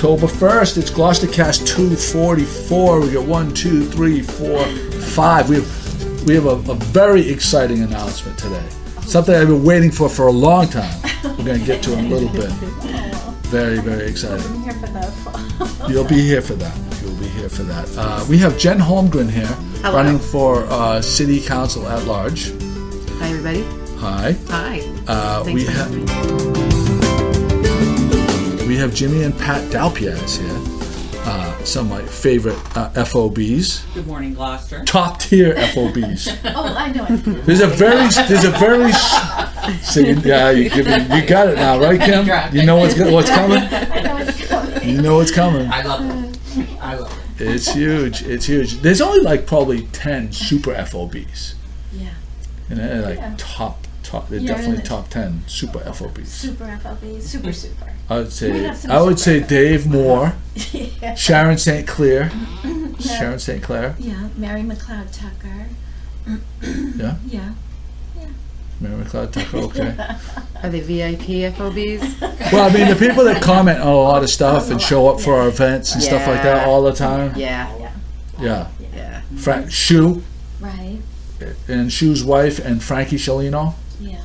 October 1st. It's GloucesterCast 244. We got 1, 2, 3, 4, 5. We have a very exciting announcement today. Something I've been waiting for a long time. We're going to get to in a little bit. Very, very exciting. I'm here for that. You'll be here for that. You'll be here for that. We have Jen Holmgren here, Hello. running for City Council at Large. Hi, everybody. Hi. Hi. We Thanks for have having me. we have Jimmy and Pat Dalpiaz here. Some of my favorite FOBs. Good morning, Gloucester. Top tier FOBs. Oh, I know it. There's a very yeah, you got it now, right, Kim? You know what's coming. I know it's coming. You know what's coming. I love it. I love it. It's huge. It's huge. There's only like probably 10 super FOBs. Yeah. And they're like Yeah. top. They're Yeah, definitely and top 10 super FOBs. Super FOBs. Super. I would We say have some super Dave Moore, Yeah. Sharon St. Clair, Yeah. Sharon St. Clair. Yeah. Mary McLeod Tucker. Yeah. Yeah. Mary McLeod Tucker. Okay. Are they VIP FOBs? Well, I mean, the people that comment on a lot of stuff and show up for our events and stuff like that Yeah. all the time. Yeah. Yeah. Yeah. Frank Shu Right. and Shu's wife and Frankie Shalino. Yeah.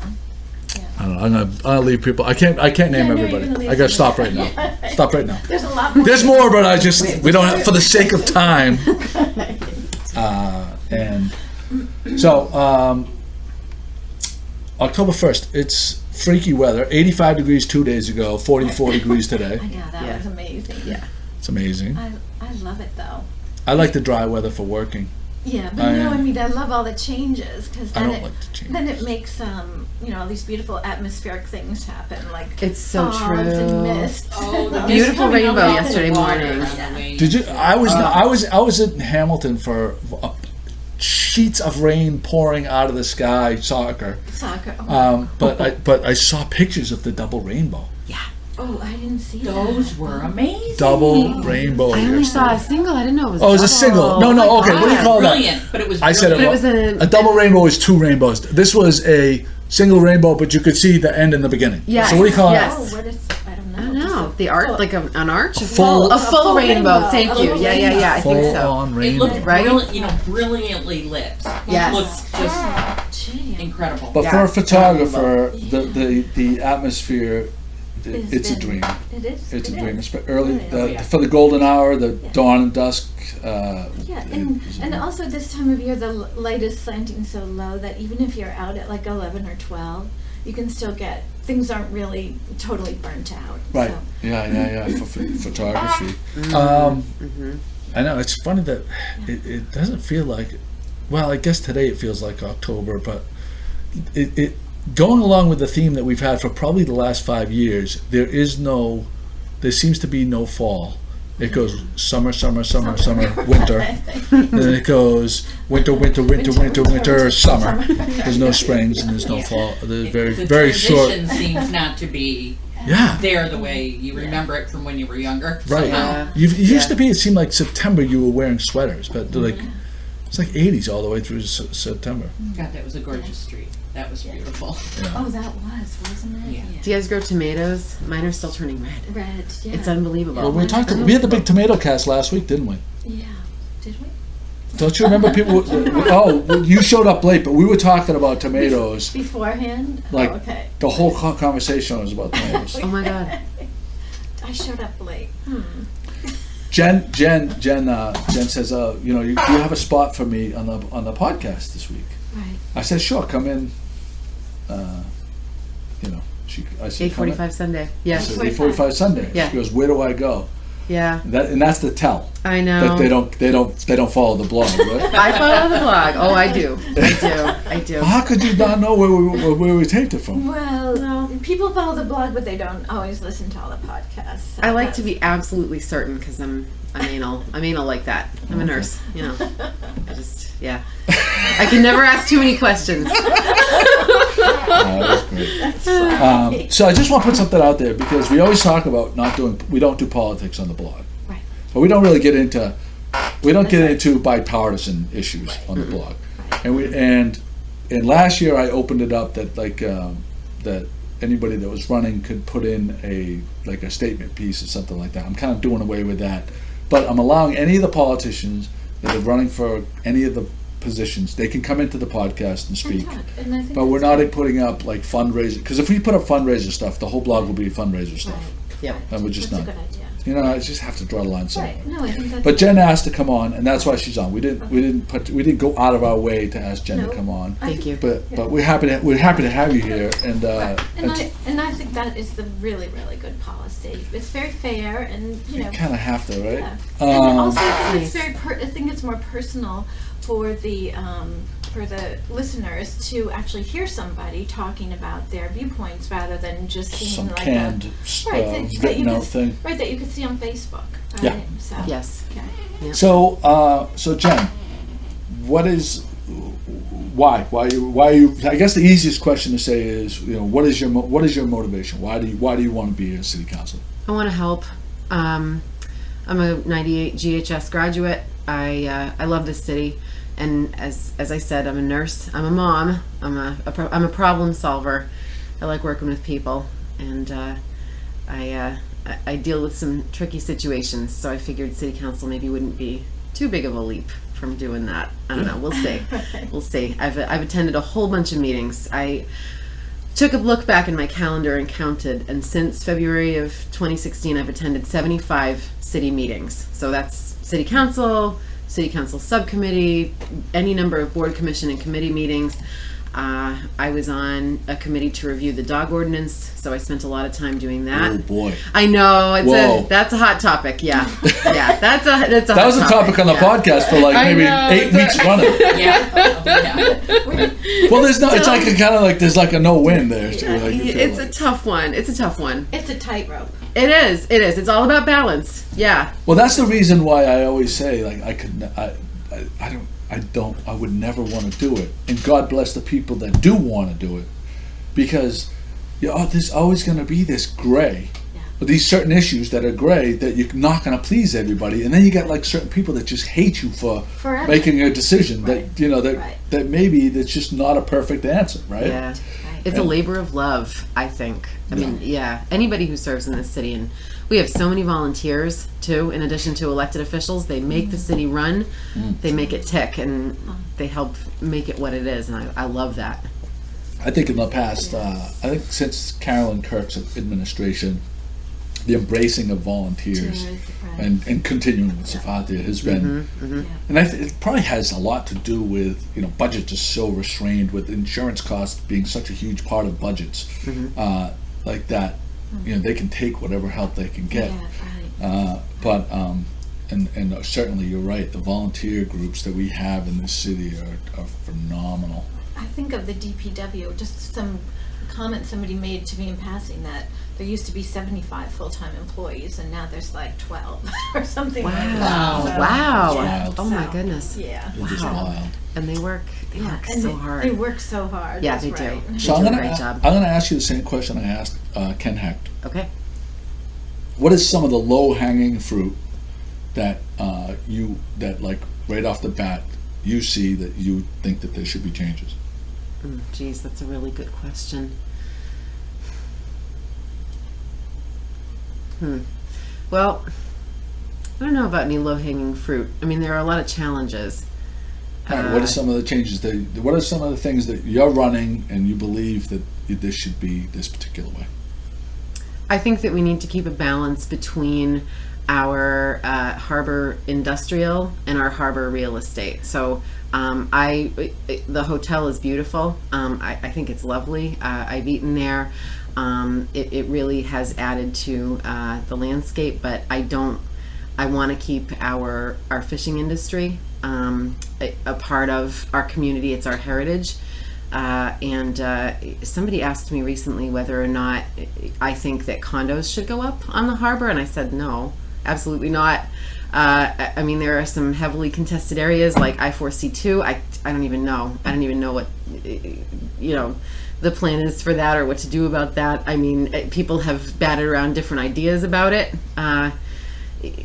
I don't know. I'm gonna leave people. I can't name Yeah, no, you're everybody. gonna leave I gotta some. stop right now. Stop right now. There's a lot more. There's more, but we don't have, for the sake of time. And so, October 1st, it's freaky weather. 85 degrees 2 days ago, 44 degrees today. I know, that Yeah. was amazing. Yeah. It's amazing. I love it though. I like the dry weather for working. Yeah, but I no, am. I mean, I love all the changes because I then don't like the changes. then it makes all these beautiful atmospheric things happen, like It's so fogs true. and mist. Oh, the Beautiful mist coming rainbow out of yesterday the water morning. on the way. Did you? I was in Hamilton for sheets of rain pouring out of the sky, soccer. Soccer. Oh, But I saw pictures of the double rainbow. I didn't see Those were amazing. Double rainbow. I only saw a single. I didn't know it was. Oh, it was a single. No, Oh my okay. What do you God. call that? Brilliant, but it was I said it brilliant. But it was a double rainbow is two rainbows. This was a single rainbow, but you could see the end and the beginning. Yes, So what do you call yes. Oh, what is? I don't know. I don't know. The arch, like an arch? full- a full rainbow. Thank A you. full Yeah. I think Full so. on It rainbow. looked Right? brilliantly lit. Yes. It looked just Gee, incredible. But Yeah. for a photographer, the atmosphere, it's a dream. It is. It's a it dream. is. It's early yeah. for the golden hour, the dawn and dusk. Yeah, and also this time of year, the light is slanting so low that even if you're out at like 11 or 12, you can still get, things aren't really totally burnt out. Right. So, Yeah. For photography. I know it's funny that it doesn't feel like. Well, I guess today it feels like October, but it going along with the theme that we've had for probably the last 5 years. There seems to be no fall. It goes summer, winter. Then it goes winter, summer. There's no springs and there's no fall. There's The very short. transition seems not to be Yeah. there the way you remember it from when you were younger. Right. somehow. It used to be. It seemed like September you were wearing sweaters, but like it's like 80s all the way through September. God, that was a gorgeous street. That was beautiful. oh, that wasn't it? Yeah. Do you guys grow tomatoes? Mine are still turning red. Red, yeah. It's unbelievable. Well, we had the big tomato cast last week, didn't we? Yeah. Did we? Don't you remember people? Oh, you showed up late, but we were talking about tomatoes. Beforehand? Like oh, okay. the whole conversation was about tomatoes. Oh my God. I showed up late. Jen says, you have a spot for me on the podcast this week. Right. I said, sure, come in. I said, come in. 8:45 Sunday. I Yeah. said, 8:45 Sunday. Yeah. She goes, where do I go? Yeah. And that's the tell. I know. That they don't follow the blog, right? I follow the blog. Oh, I do. I do. How could you not know where we taped it from? Well, people follow the blog, but they don't always listen to all the podcasts. So I like to that's- be absolutely certain because I'm anal. I'm anal like that. I'm a nurse, you know. I just, yeah. I can never ask too many questions. That's great. So I just want to put something out there because we always talk about we don't do politics on the blog. Right. But we don't really get into bipartisan issues on the blog. Right. And last year I opened it up that anybody that was running could put in a statement piece or something like that. I'm kind of doing away with that, but I'm allowing any of the politicians that are running for any of the positions, they can come into the podcast and speak. And I think But we're that's not putting up like fundraiser, because if we put up fundraiser stuff, the whole blog will be fundraiser stuff. Right. Yep. And we're just That's not. a good idea. You know, I just have to draw the line somewhere. Right. No, I think that's. But Jen asked to come on, and that's why she's on. We didn't go out of our way to ask Jen to come on. Thank you. But we're happy to have you here, and Right. And I think that is the really, really good policy. It's very fair, and you know. kind of have to, right? Yeah. And also, Nice. it's very. I think it's more personal for the listeners to actually hear somebody talking about their viewpoints rather than just seeing Some like canned that you written out could, thing. right, that you could see on Facebook. Right? Yeah. So, Yes. Okay. Yeah. So Jen, why are you? I guess the easiest question to say is, you know, what is your motivation? Why do you want to be a city councilor? I want to help. I'm a 98 GHS graduate. I love this city, and as I said, I'm a nurse. I'm a mom. I'm a problem solver. I like working with people, and I deal with some tricky situations. So I figured city council maybe wouldn't be too big of a leap from doing that. I don't know. We'll see. We'll see. I've attended a whole bunch of meetings. I took a look back in my calendar and counted, and since February of 2016, I've attended 75 city meetings. So that's city council subcommittee, any number of board, commission, and committee meetings. I was on a committee to review the dog ordinance, so I spent a lot of time doing that. Oh boy! I know Whoa. that's a hot topic. Yeah, yeah, that's a That hot was a topic on the yeah. podcast for like I maybe know, 8 weeks running. Yeah. Well, there's no. It's like a kind of like there's like a no win there. Too, like you feel It's like. a tough one. It's a tough one. It's a tightrope. It is. It's all about balance. Yeah. Well, that's the reason why I always say, like, I would never want to do it. And God bless the people that do want to do it, because there's always going to be this gray, or these certain issues that are gray that you're not going to please everybody, and then you get like certain people that just hate you for Forever. making a decision Right. that maybe that's just not a perfect answer, right? Yeah. Right. It's a labor of love, I think. I mean, yeah, anybody who serves in this city, and we have so many volunteers too, in addition to elected officials. They make the city run, they make it tick, and they help make it what it is, and I love that. I think in the past, I think since Carolyn Kirk's administration, the embracing of volunteers Right. and continuing with Safathia has been, and it probably has a lot to do with, you know, budgets are so restrained, with insurance costs being such a huge part of budgets, like that, you know, they can take whatever help they can get. Yeah, right. But and certainly you're right, the volunteer groups that we have in this city are phenomenal. I think of the DPW, just some comment somebody made to me in passing that there used to be 75 full-time employees and now there's like 12 or something like that. Wow. So, Wow. Wild. Oh my goodness. Yeah. It's just Wow. wild. And they work And so hard. They work so hard. Yeah, that's they do. right. So They I'm do a gonna great job. ask you the same question I asked Ken Hecht. Okay. What is some of the low-hanging fruit that like right off the bat you see that you think that there should be changes? Geez, that's a really good question. Well, I don't know about any low-hanging fruit. I mean, there are a lot of challenges. All right, what are some of the changes what are some of the things that you're running and you believe that this should be this particular way? I think that we need to keep a balance between our harbor industrial and our harbor real estate. So the hotel is beautiful. I think it's lovely. I've eaten there. It really has added to the landscape, but I want to keep our fishing industry a part of our community. It's our heritage. And somebody asked me recently whether or not I think that condos should go up on the harbor, and I said no, absolutely not. I mean, there are some heavily contested areas like I-4C2. I don't even know. I don't even know what the plan is for that or what to do about that. I mean, people have batted around different ideas about it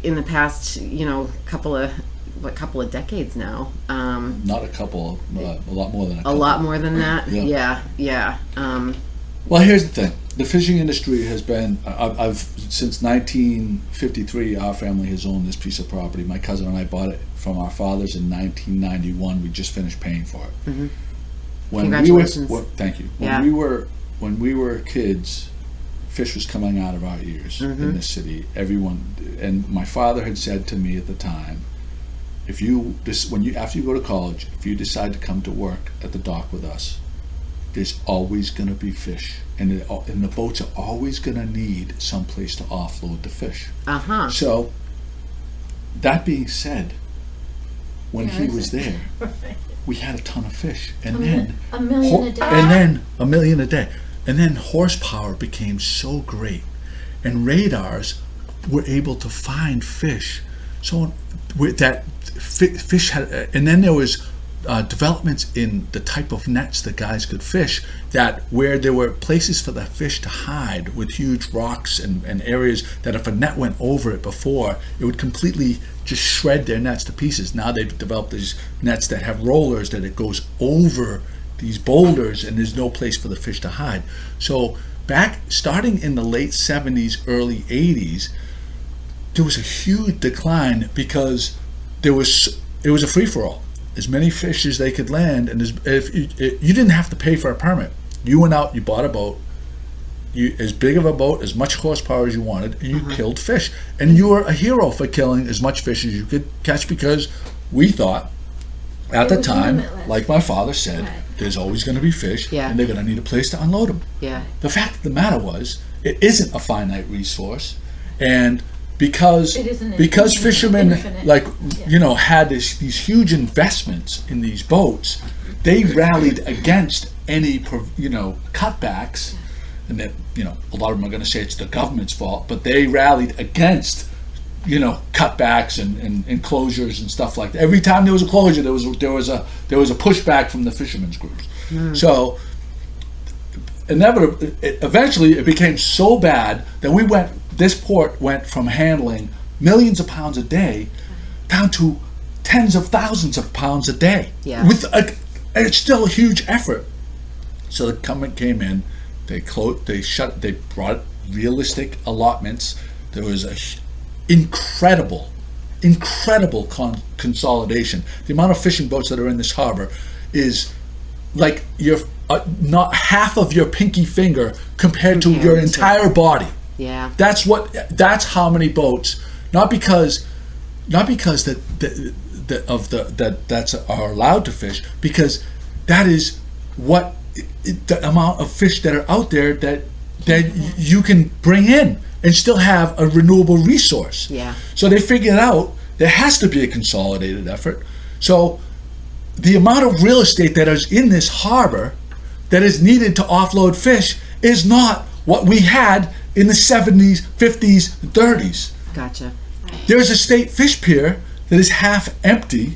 in the past, couple of decades now. Not a couple, a lot more than a couple. A lot more than that. Yeah. Yeah. Well, here's the thing. the fishing industry has been, I've since 1953, our family has owned this piece of property. My cousin and I bought it from our fathers in 1991. We just finished paying for it. Mm-hmm. Congratulations. Thank you. Yeah. When we were kids, fish was coming out of our ears in this city. Everyone, and my father had said to me at the time, after you go to college, if you decide to come to work at the dock with us, there's always going to be fish, and the boats are always going to need some place to offload the fish. So, that being said, when he was there, we had a ton of fish, and then a million a day. and then a million a day, and then horsepower became so great, and radars were able to find fish. So with that fish had, and then there was developments in the type of nets that guys could fish, that where there were places for the fish to hide with huge rocks and areas that if a net went over it before, it would completely just shred their nets to pieces. Now they've developed these nets that have rollers that it goes over these boulders and there's no place for the fish to hide. So starting in the late 70s, early 80s, there was a huge decline because it was a free-for-all. As many fish as they could land, and if you didn't have to pay for a permit. You went out, you bought a boat, as big of a boat, as much horsepower as you wanted, and you killed fish. And you were a hero for killing as much fish as you could catch, because we thought, at the time, limitless. Like my father said, there's always going to be fish, and they're going to need a place to unload them. Yeah. The fact of the matter was, it isn't a finite resource, and because fishermen had these huge investments in these boats, they rallied against any cutbacks, and that a lot of them are going to say it's the government's fault, but they rallied against cutbacks and enclosures and stuff like that. Every time there was a closure, there was a pushback from the fishermen's groups. So eventually it became so bad that this port went from handling millions of pounds a day down to tens of thousands of pounds a day. Yeah. And it's still a huge effort. So the government came in, they brought realistic allotments. There was a incredible consolidation. The amount of fishing boats that are in this harbor is like not half of your pinky finger compared to your entire body. Yeah, that's how many boats. Not because that's are allowed to fish, because that is what the amount of fish that are out there that you can bring in and still have a renewable resource. Yeah. So they figured out there has to be a consolidated effort. So the amount of real estate that is in this harbor that is needed to offload fish is not what we had in the 70s, 50s, 30s. Gotcha. There's a state fish pier that is half empty,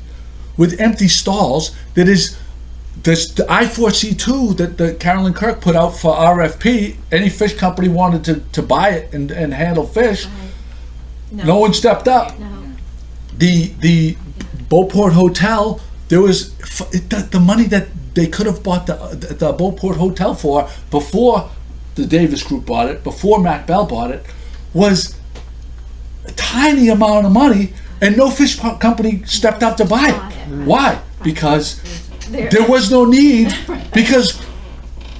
with empty stalls, that is the I4C2 that Carolyn Kirk put out for RFP. Any fish company wanted to buy it and handle fish. No one stepped up. No. The Beauport Hotel, there was the money that they could have bought the Beauport Hotel for before the Davis Group bought it, before Mac Bell bought it, was a tiny amount of money, and no fish company stepped up to buy it. Why? Because there was no need. Because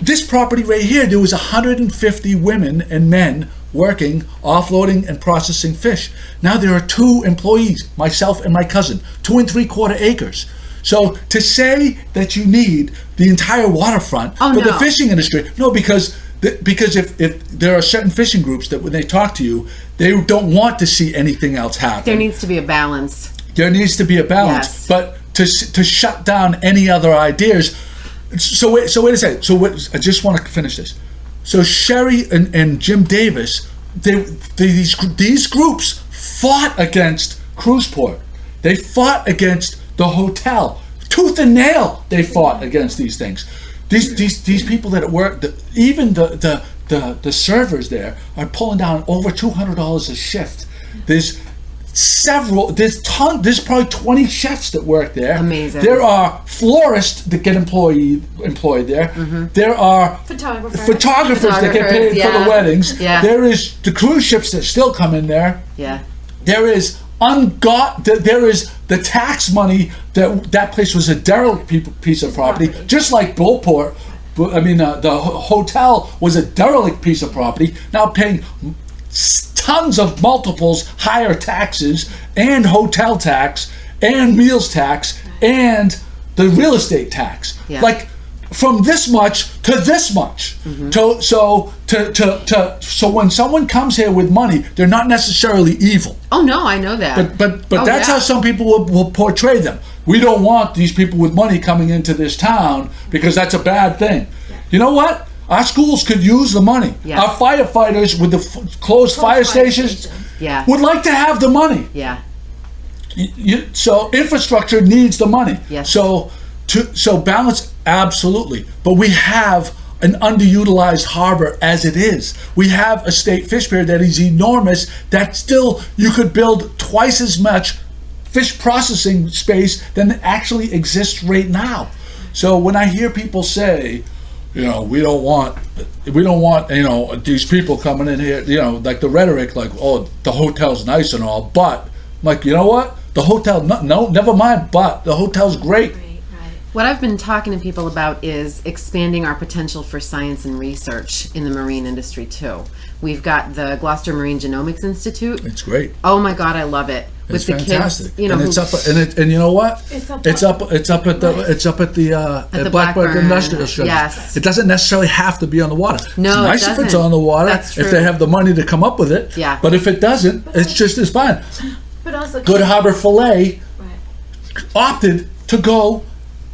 this property right here, there was 150 women and men working, offloading and processing fish. Now there are 2 employees, myself and my cousin, 2 3/4 acres. So to say that you need the entire waterfront for the fishing industry, because if there are certain fishing groups that when they talk to you, they don't want to see anything else happen. There needs to be a balance. Yes. But to shut down any other ideas. So wait a second. I just want to finish this. So Sherry and Jim Davis, these groups fought against Cruiseport. They fought against the hotel. Tooth and nail, they fought against these things. These people that work, even the servers there are pulling down over $200 a shift. there's probably 20 chefs that work there. Amazing. There are florists that get employed there. There are photographers that get paid for the weddings. Yeah. There is the cruise ships that still come in there. Yeah. There is there is the tax money that place was a derelict piece of property, just like Beauport. I mean, the hotel was a derelict piece of property, now paying tons of multiples higher taxes and hotel tax and meals tax and the real estate tax. Yeah. Like from this much to this much. So when someone comes here with money, they're not necessarily evil. Oh no, I know that. But that's how some people will portray them. We don't want these people with money coming into this town because that's a bad thing. You know what? Our schools could use the money. Yeah. Our firefighters with the closed fire stations would like to have the money. Yeah. So infrastructure needs the money. Yes. So balance, absolutely. But we have an underutilized harbor as it is. We have a state fish pier that is enormous, that still you could build twice as much fish processing space than actually exists right now. So when I hear people say, we don't want, these people coming in here, like the rhetoric, like, oh, the hotel's nice and all, but I'm like, you know what? The hotel, no, never mind, but the hotel's great. What I've been talking to people about is expanding our potential for science and research in the marine industry too. We've got the Gloucester Marine Genomics Institute. It's great. Oh my God, I love it. It's with the fantastic. kids, and it's up, and you know what? It's up at the Blackbird Industrial Show. Yes. It doesn't necessarily have to be on the water. No, it's nice it if it's on the water. That's true. If they have the money to come up with it. Yeah. But if it doesn't, it's just as fine. But also Good Harbor Filet opted to go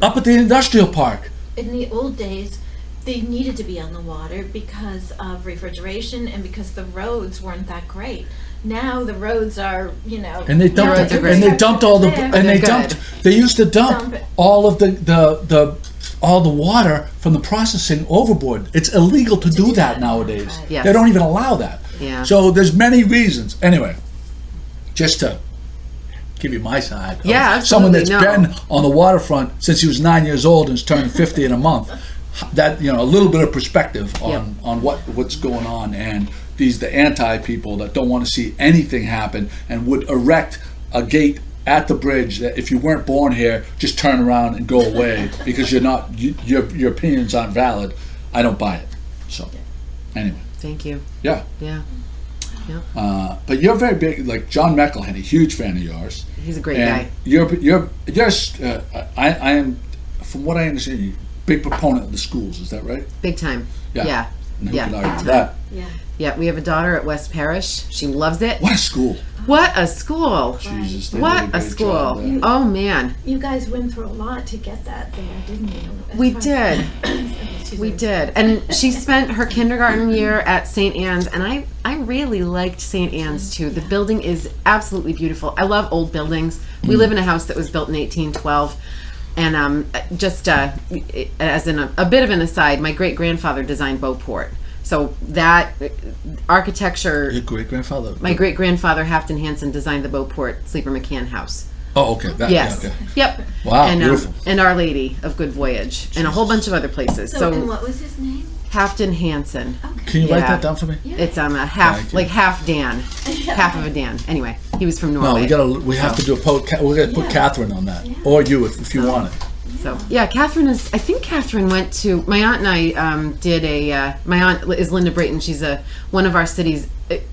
up at the industrial park. In the old days, they needed to be on the water because of refrigeration and because the roads weren't that great. Now the roads are, and they dumped they used to dump all of all the water from the processing overboard. It's illegal to do that nowadays. Right. Yes. They don't even allow that. Yeah. So there's many reasons. Anyway, just to give you my side. Yeah, Someone that's absolutely. been on the waterfront since he was 9 years old and is turning 50 in a month. That a little bit of perspective on what's going on, and the anti people that don't want to see anything happen and would erect a gate at the bridge that if you weren't born here, just turn around and go away because your opinions aren't valid. I don't buy it. So anyway. Thank you. Yeah. Yeah. But you're very big, like John McElhenny, huge fan of yours. He's a great guy. I am, from what I understand, big proponent of the schools. Is that right? Big time. Yeah. And who Yeah. could argue that? Yeah, we have a daughter at West Parish. She loves it. What a school! What a school! Jesus, they did What a great school! job there. Oh man, You guys went through a lot to get that there, didn't you? we did. We did. And she spent her kindergarten year at St. Anne's, and I really liked St. Anne's too. The building is absolutely beautiful. I love old buildings. We live in a house that was built in 1812. And just as in a bit of an aside, my great-grandfather designed Beauport. So that architecture... Your great-grandfather? My great-grandfather, Hafton Hansen, designed the Beauport Sleeper McCann house. Oh, okay. Yes. Yeah, okay. Yep. Wow, and, beautiful. And Our Lady of Good Voyage. And a whole bunch of other places. And what was his name? Hafton Hansen. Okay. Can you write that down for me? Yeah. It's a half, like half Dan. Half of a Dan. Anyway, he was from Norway. No, we have to do a post. We're going to put Catherine on that. Or you, if you want it. So yeah, Catherine is. I think Catherine went to. My aunt and I did a. My aunt is Linda Brayton. She's one of our city's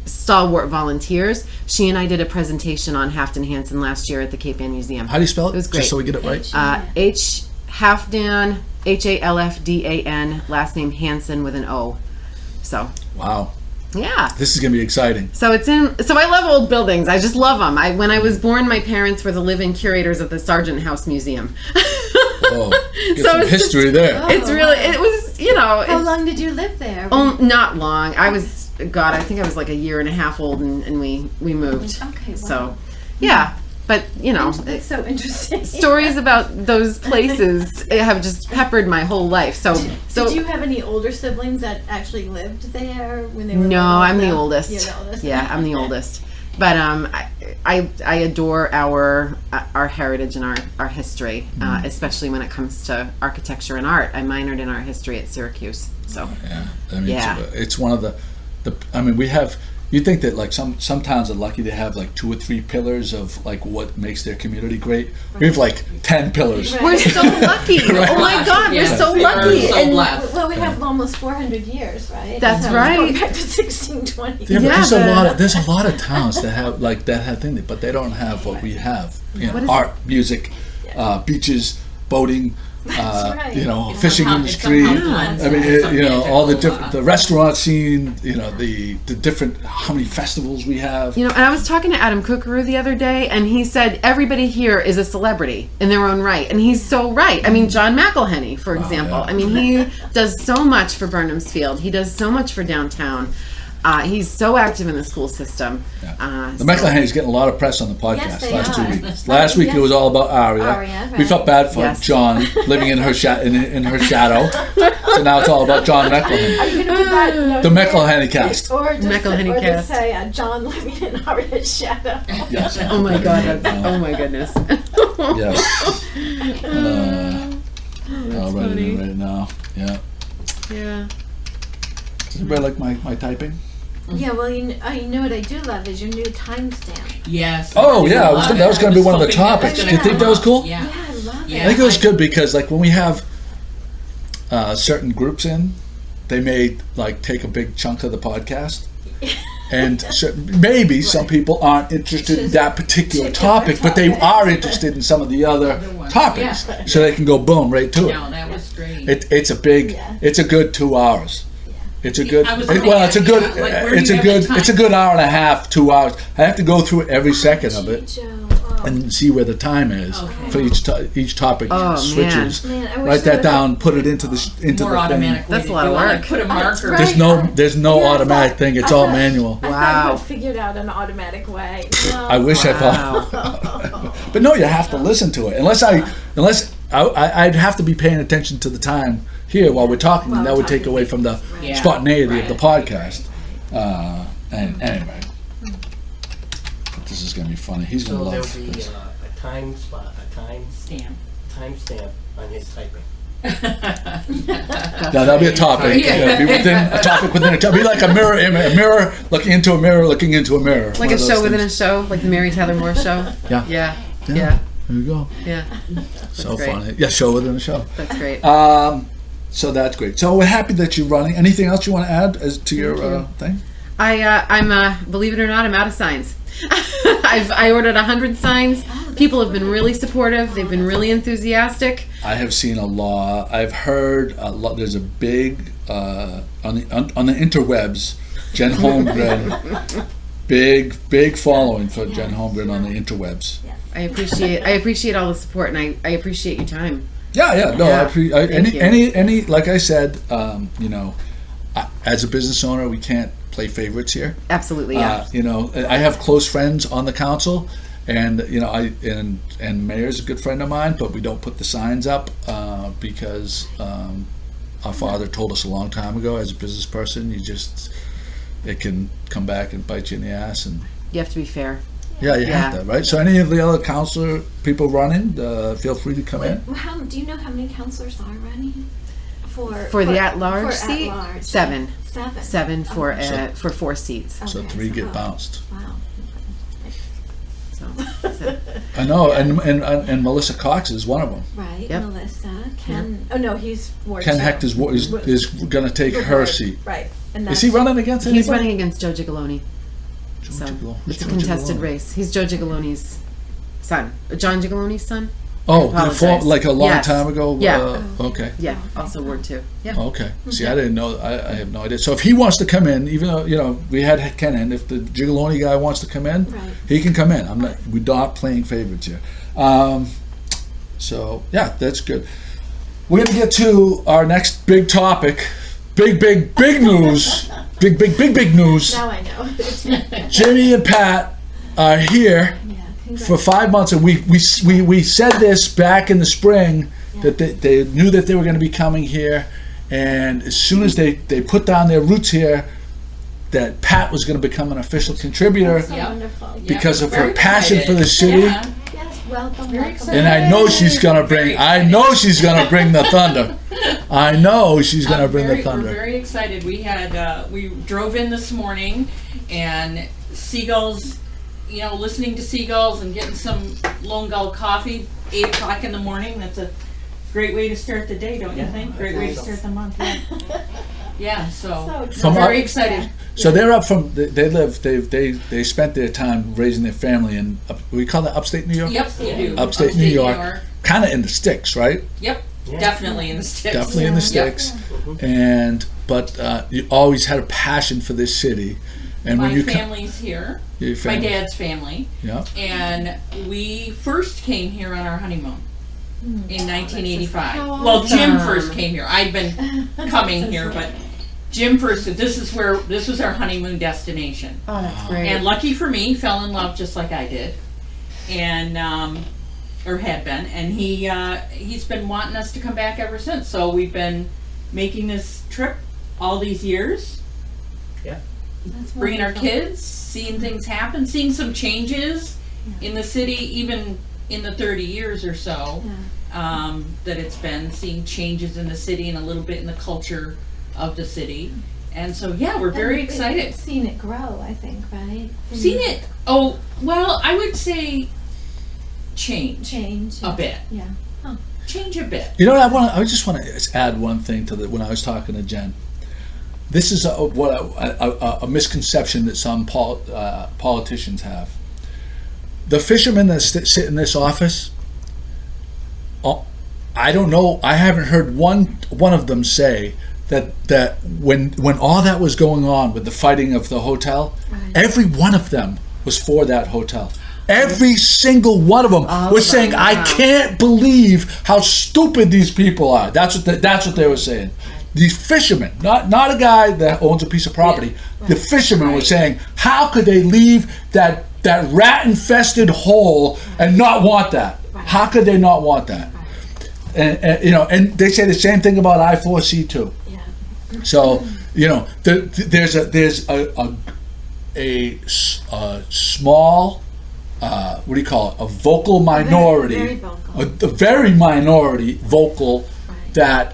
stalwart volunteers. She and I did a presentation on Hafton Hansen last year at the Cape Ann Museum. How do you spell it? It was great. Just so we get it right. Halfdan, Halfdan, last name Hansen with an O. So. Wow. Yeah. This is going to be exciting. So I love old buildings. I just love them. When I was born, my parents were the living curators of the Sargent House Museum. Oh, get some history there. It was, How long did you live there? Not long. I think I was like a year and a half old and we moved. Okay, wow. So, yeah. But, That's so interesting. Stories about those places have just peppered my whole life. So did you have any older siblings that actually lived there when they were No, little? I'm the oldest. You're the oldest. Yeah, I'm the oldest. But I adore our heritage and our history, especially when it comes to architecture and art. I minored in art history at Syracuse, so Yeah, I mean, Yeah. it's one of the. I mean, we have. You think that like some towns are lucky to have like 2 or 3 pillars of like what makes their community great. We have like 10 pillars. we're so lucky. Right. Oh my God, Yes, we're so we are lucky. so And blessed. Well, we have almost 400 years, right? That's So right. Going back to 1620. Yeah, but Yeah, there's a lot of towns that have like that have things, but they don't have what we have. You know, What is art, music, beaches, boating. right. You know, It's fishing somehow- industry. it somehow blends I mean, in. you know, all the Some different, the restaurant scene. You know, the different, how many festivals we have. You know, and I was talking to Adam Kukuru the other day, and he said everybody here is a celebrity in their own right, and he's so right. I mean, John McElhenny, for example. yeah. I mean, he does so much for Burnham's Field. He does so much for downtown. He's so active in the school system. The McElhenny's getting a lot of press on the podcast Yes, they last 2 are. weeks. Last week it was all about Aria. Aria, We right. felt bad for Yes. John living in her in her shadow. So now it's all about John Are McElhenny. you going to put that? The McElhennyCast. Or just, McElhenny or cast. just say John living in Aria's shadow. Yes. Oh my God! Oh my goodness! Yes. I'll write it in right now. Yeah. Yeah. Does anybody like my typing? Yeah, well, you know what I do love is your new timestamp. Yes. Oh, I yeah, love that was it. gonna be I one of the hoping that was topics. gonna Do you think come that was up. cool? Yeah. Yeah, I love Yeah. it. I think it was good because like when we have certain groups in, they may like take a big chunk of the podcast. And maybe some people aren't interested in that particular topic, but they are interested in some of the other topics, Yeah. so they can go boom right to No, it. that was great. It's a big, Yeah. it's a good 2 hours. It's a good, I was well, it's a thinking, good, yeah, like, where it's do a you have good, the it's a good hour and a half, 2 hours. I have to go through every second of it Joe. and see where the time is Okay. for each topic Oh, switches. Man, I wish Write there that was down, put it into the into More the automatic thing. way That's to a lot of do it. Like, work. put a marker. Right. There's no Yeah, I automatic thought- thing. It's I all thought- manual. I Wow. thought you figured out an automatic way. No. I wish I Wow. thought, but no, you have to listen to it. Unless I'd have to be paying attention to the time here while we're talking, and While that we're would take talking. away from the Yeah. spontaneity of the Right. podcast. And anyway, but this is gonna be funny. He's gonna So there'll love be this. a time slot, Stamp. timestamp on his typing. Now that'll be a topic. Yeah. It'll be within a topic within a topic. Be like a mirror looking into a mirror, looking into a mirror. Like One a of those show within a things. show, like the Mary Tyler Moore show. Yeah. Yeah. Yeah. Yeah. There you go. Yeah. So great. funny. Yeah, show within a show. That's great. So that's great. So we're happy that you're running. Anything else you want to add as to your thing? I'm believe it or not, I'm out of signs. I ordered 100 signs. People have been really supportive. They've been really enthusiastic. I have seen a lot. I've heard a lot. There's a big on the interwebs. Jen Holmgren, big following for Jen Holmgren on the interwebs. I appreciate all the support, and I appreciate your time. Yeah. No, Yeah. Thank you. any. Like I said, as a business owner, we can't play favorites here. Absolutely, yeah. I have close friends on the council, and and Mayor's a good friend of mine, but we don't put the signs up because our father told us a long time ago, as a business person, it can come back and bite you in the ass, and You have to be fair. you have to, right? So any of the other councilor people running, feel free to come in. Do you know how many counselors are running For the at-large seat, at-large? 7. Seven. 7 for Okay. for 4 seats. So Okay, 3 get wow. bounced. Wow. So that's it. I know, and Melissa Cox is one of them. Right, Yep. Melissa, Ken. Oh no, he's Ward Ken two. Hecht is going to take her Ward, seat. Right, and Is he running against He's anybody? running against Joe Gigoloni. So Who's it's a Joe contested Gigoloni? race. He's Joe Gigoloni's son. John Gigoloni's son? Oh, apologize. like a long Yes. time ago? Yeah. Okay. Yeah, also Ward 2. Yeah. Okay. See, I didn't know. I have no idea. So if he wants to come in, even though we had Ken in, if the Gigoloni guy wants to come in, Right. he can come in. We're not playing favorites here. So yeah, that's good. We're gonna get to our next big topic. Big news. Big news. Now I know. Jimmy and Pat are here Yeah, for 5 months, and we said this back in the spring that they knew that they were going to be coming here, and as soon as they put down their roots here, that Pat was going to become an official contributor So Yep. wonderful. because of Very her passion excited. for the city. Yeah. Yes, welcome, Very welcome. excited. And I know she's gonna bring. I know she's gonna bring the thunder. I know she's gonna bring the We're thunder. very excited. We had we drove in this morning, and seagulls. You know, listening to seagulls and getting some Lone Gull coffee, 8 o'clock in the morning. That's a great way to start the day, don't you think? Great way to start the month. Yeah. Yeah. So From very our- excited. So they're up from. They spent their time raising their family in. We call that upstate New York. Yep, you do. Upstate New York. Kind of in the sticks, right? Yep, Yeah. definitely in the sticks. Definitely in the Yep. sticks. And but you always had a passion for this city. And My when you family's here. your My family, dad's family. yeah. And we first came here on our honeymoon in 1985. How Well, Jim awesome. first came here. I'd been coming here, but Jim first said this was our honeymoon destination. Oh, that's great. And lucky for me, fell in love just like I did, and or had been. And he's been wanting us to come back ever since. So we've been making this trip all these years. Yeah. That's Bringing our wonderful. kids, seeing things happen, seeing some changes in the city, even in the 30 years or so that it's been, seeing changes in the city and a little bit in the culture of the city. And so, yeah, we're very And excited. Seen it grow, I think, right? Seen it, oh, well, I would say change Change. a bit. Yeah. Change a bit. You know what I just want to add one thing to when I was talking to Jen. This is a misconception that some politicians have. The fishermen that sit in this office, I don't know. I haven't heard one of them say that when all that was going on with the fighting of the hotel, Right. every one of them was for that hotel. Every single one of them was saying, "I can't believe how stupid these people are." That's what they were saying. These fishermen, not a guy that owns a piece of property. The fishermen were saying, "How could they leave that rat-infested hole and not want that? How could they not want that?" And they say the same thing about I-4C too. Yeah. So there's a small what do you call it? A vocal minority, Very vocal. a very minority vocal that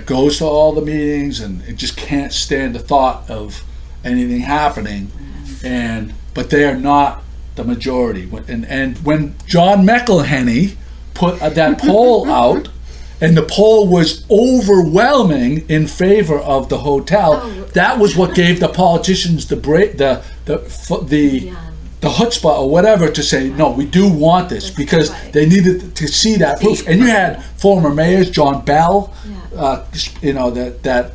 goes to all the meetings and it just can't stand the thought of anything happening, but they are not the majority. And when John McElhenny put that poll out, and the poll was overwhelming in favor of the hotel, that was what gave the politicians the chutzpah or whatever to say, no, we do want this, because they needed to see that proof. And you had former mayors, John Bell, that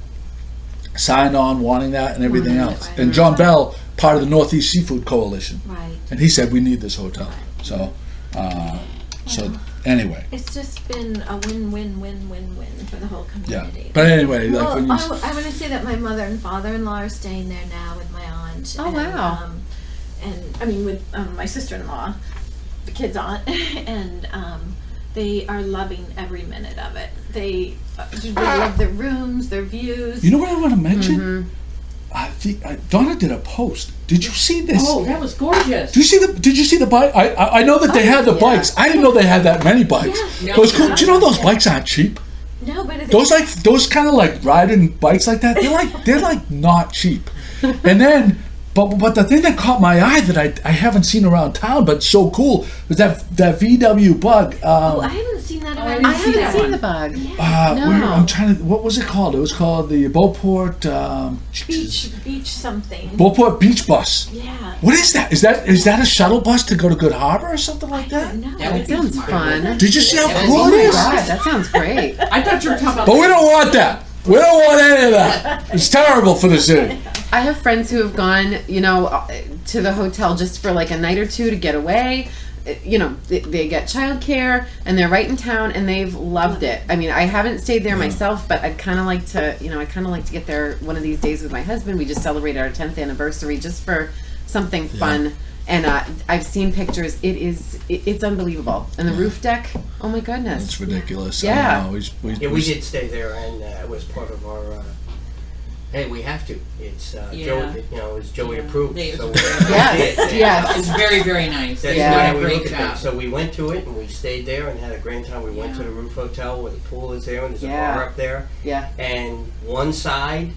signed on wanting that and everything else. And John Bell, part of the Northeast Seafood Coalition. Right. And he said, we need this hotel. So anyway. It's just been a win-win-win-win-win for the whole Yeah. community. But anyway, Well, when you... I want to say that my mother and father-in-law are staying there now with my aunt. Oh, wow. And I mean, with my sister-in-law, the kid's aunt, and they are loving every minute of it. They love their rooms, their views. You know what I want to mention? I think Donna did a post. Did you see this? Oh, that was gorgeous. Did you see the bike? I know that they had the bikes. I didn't know they had that many bikes. Yeah. Those cool. Do you know those bikes aren't cheap? No, but Those kind of like riding bikes like that. They're like not cheap. And then, but the thing that caught my eye that I haven't seen around town, but so cool, was that VW Bug. I haven't seen that around. I haven't seen the bug. I'm trying to. What was it called? It was called the Beauport Beach something. Beauport Beach Bus. Yeah. What is that? Is that a shuttle bus to go to Good Harbor or something like that? No. That would That be sounds smart. fun. Did you see how Yeah. cool Oh it my is? god, that sounds great. I thought you were talking about. But we don't want that. We don't want any of that. It's terrible for the city. I have friends who have gone, to the hotel just for like a night or two to get away. They get childcare and they're right in town and they've loved it. I mean, I haven't stayed there myself, but I'd kind of like to, get there one of these days with my husband. We just celebrated our 10th anniversary just for something fun. And I've seen pictures. It's unbelievable. And the roof deck, oh my goodness. It's ridiculous. Yeah. I know. Yeah, we did stay there, and it was part of our Hey, we have to. It's Yeah. Joey, it's Joey approved. They- So Yes, yes. It's very, very nice. That's They Yeah. why did a we great look at job. things. So we went to it and we stayed there and had a great time. We went to Yeah. the roof hotel where the pool is there and there's Yeah. a bar up there. Yeah. And one side,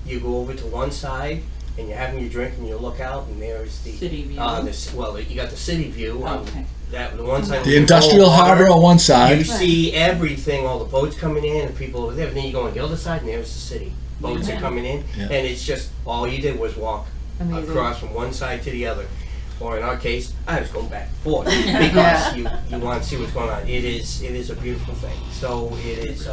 you go over to one side and you're having your drink and you look out and there's the City view. you got the city view on Okay. the one side. The industrial harbor on one You side. see everything, all the boats coming in and people over there. And then you go on the other side and there's the city. Boats Yeah. are coming in, Yeah. and it's just all you did was walk Amazing. across from one side to the other. Or in our case, I was going back and forth because you want to see what's going on. It is a beautiful thing. So it is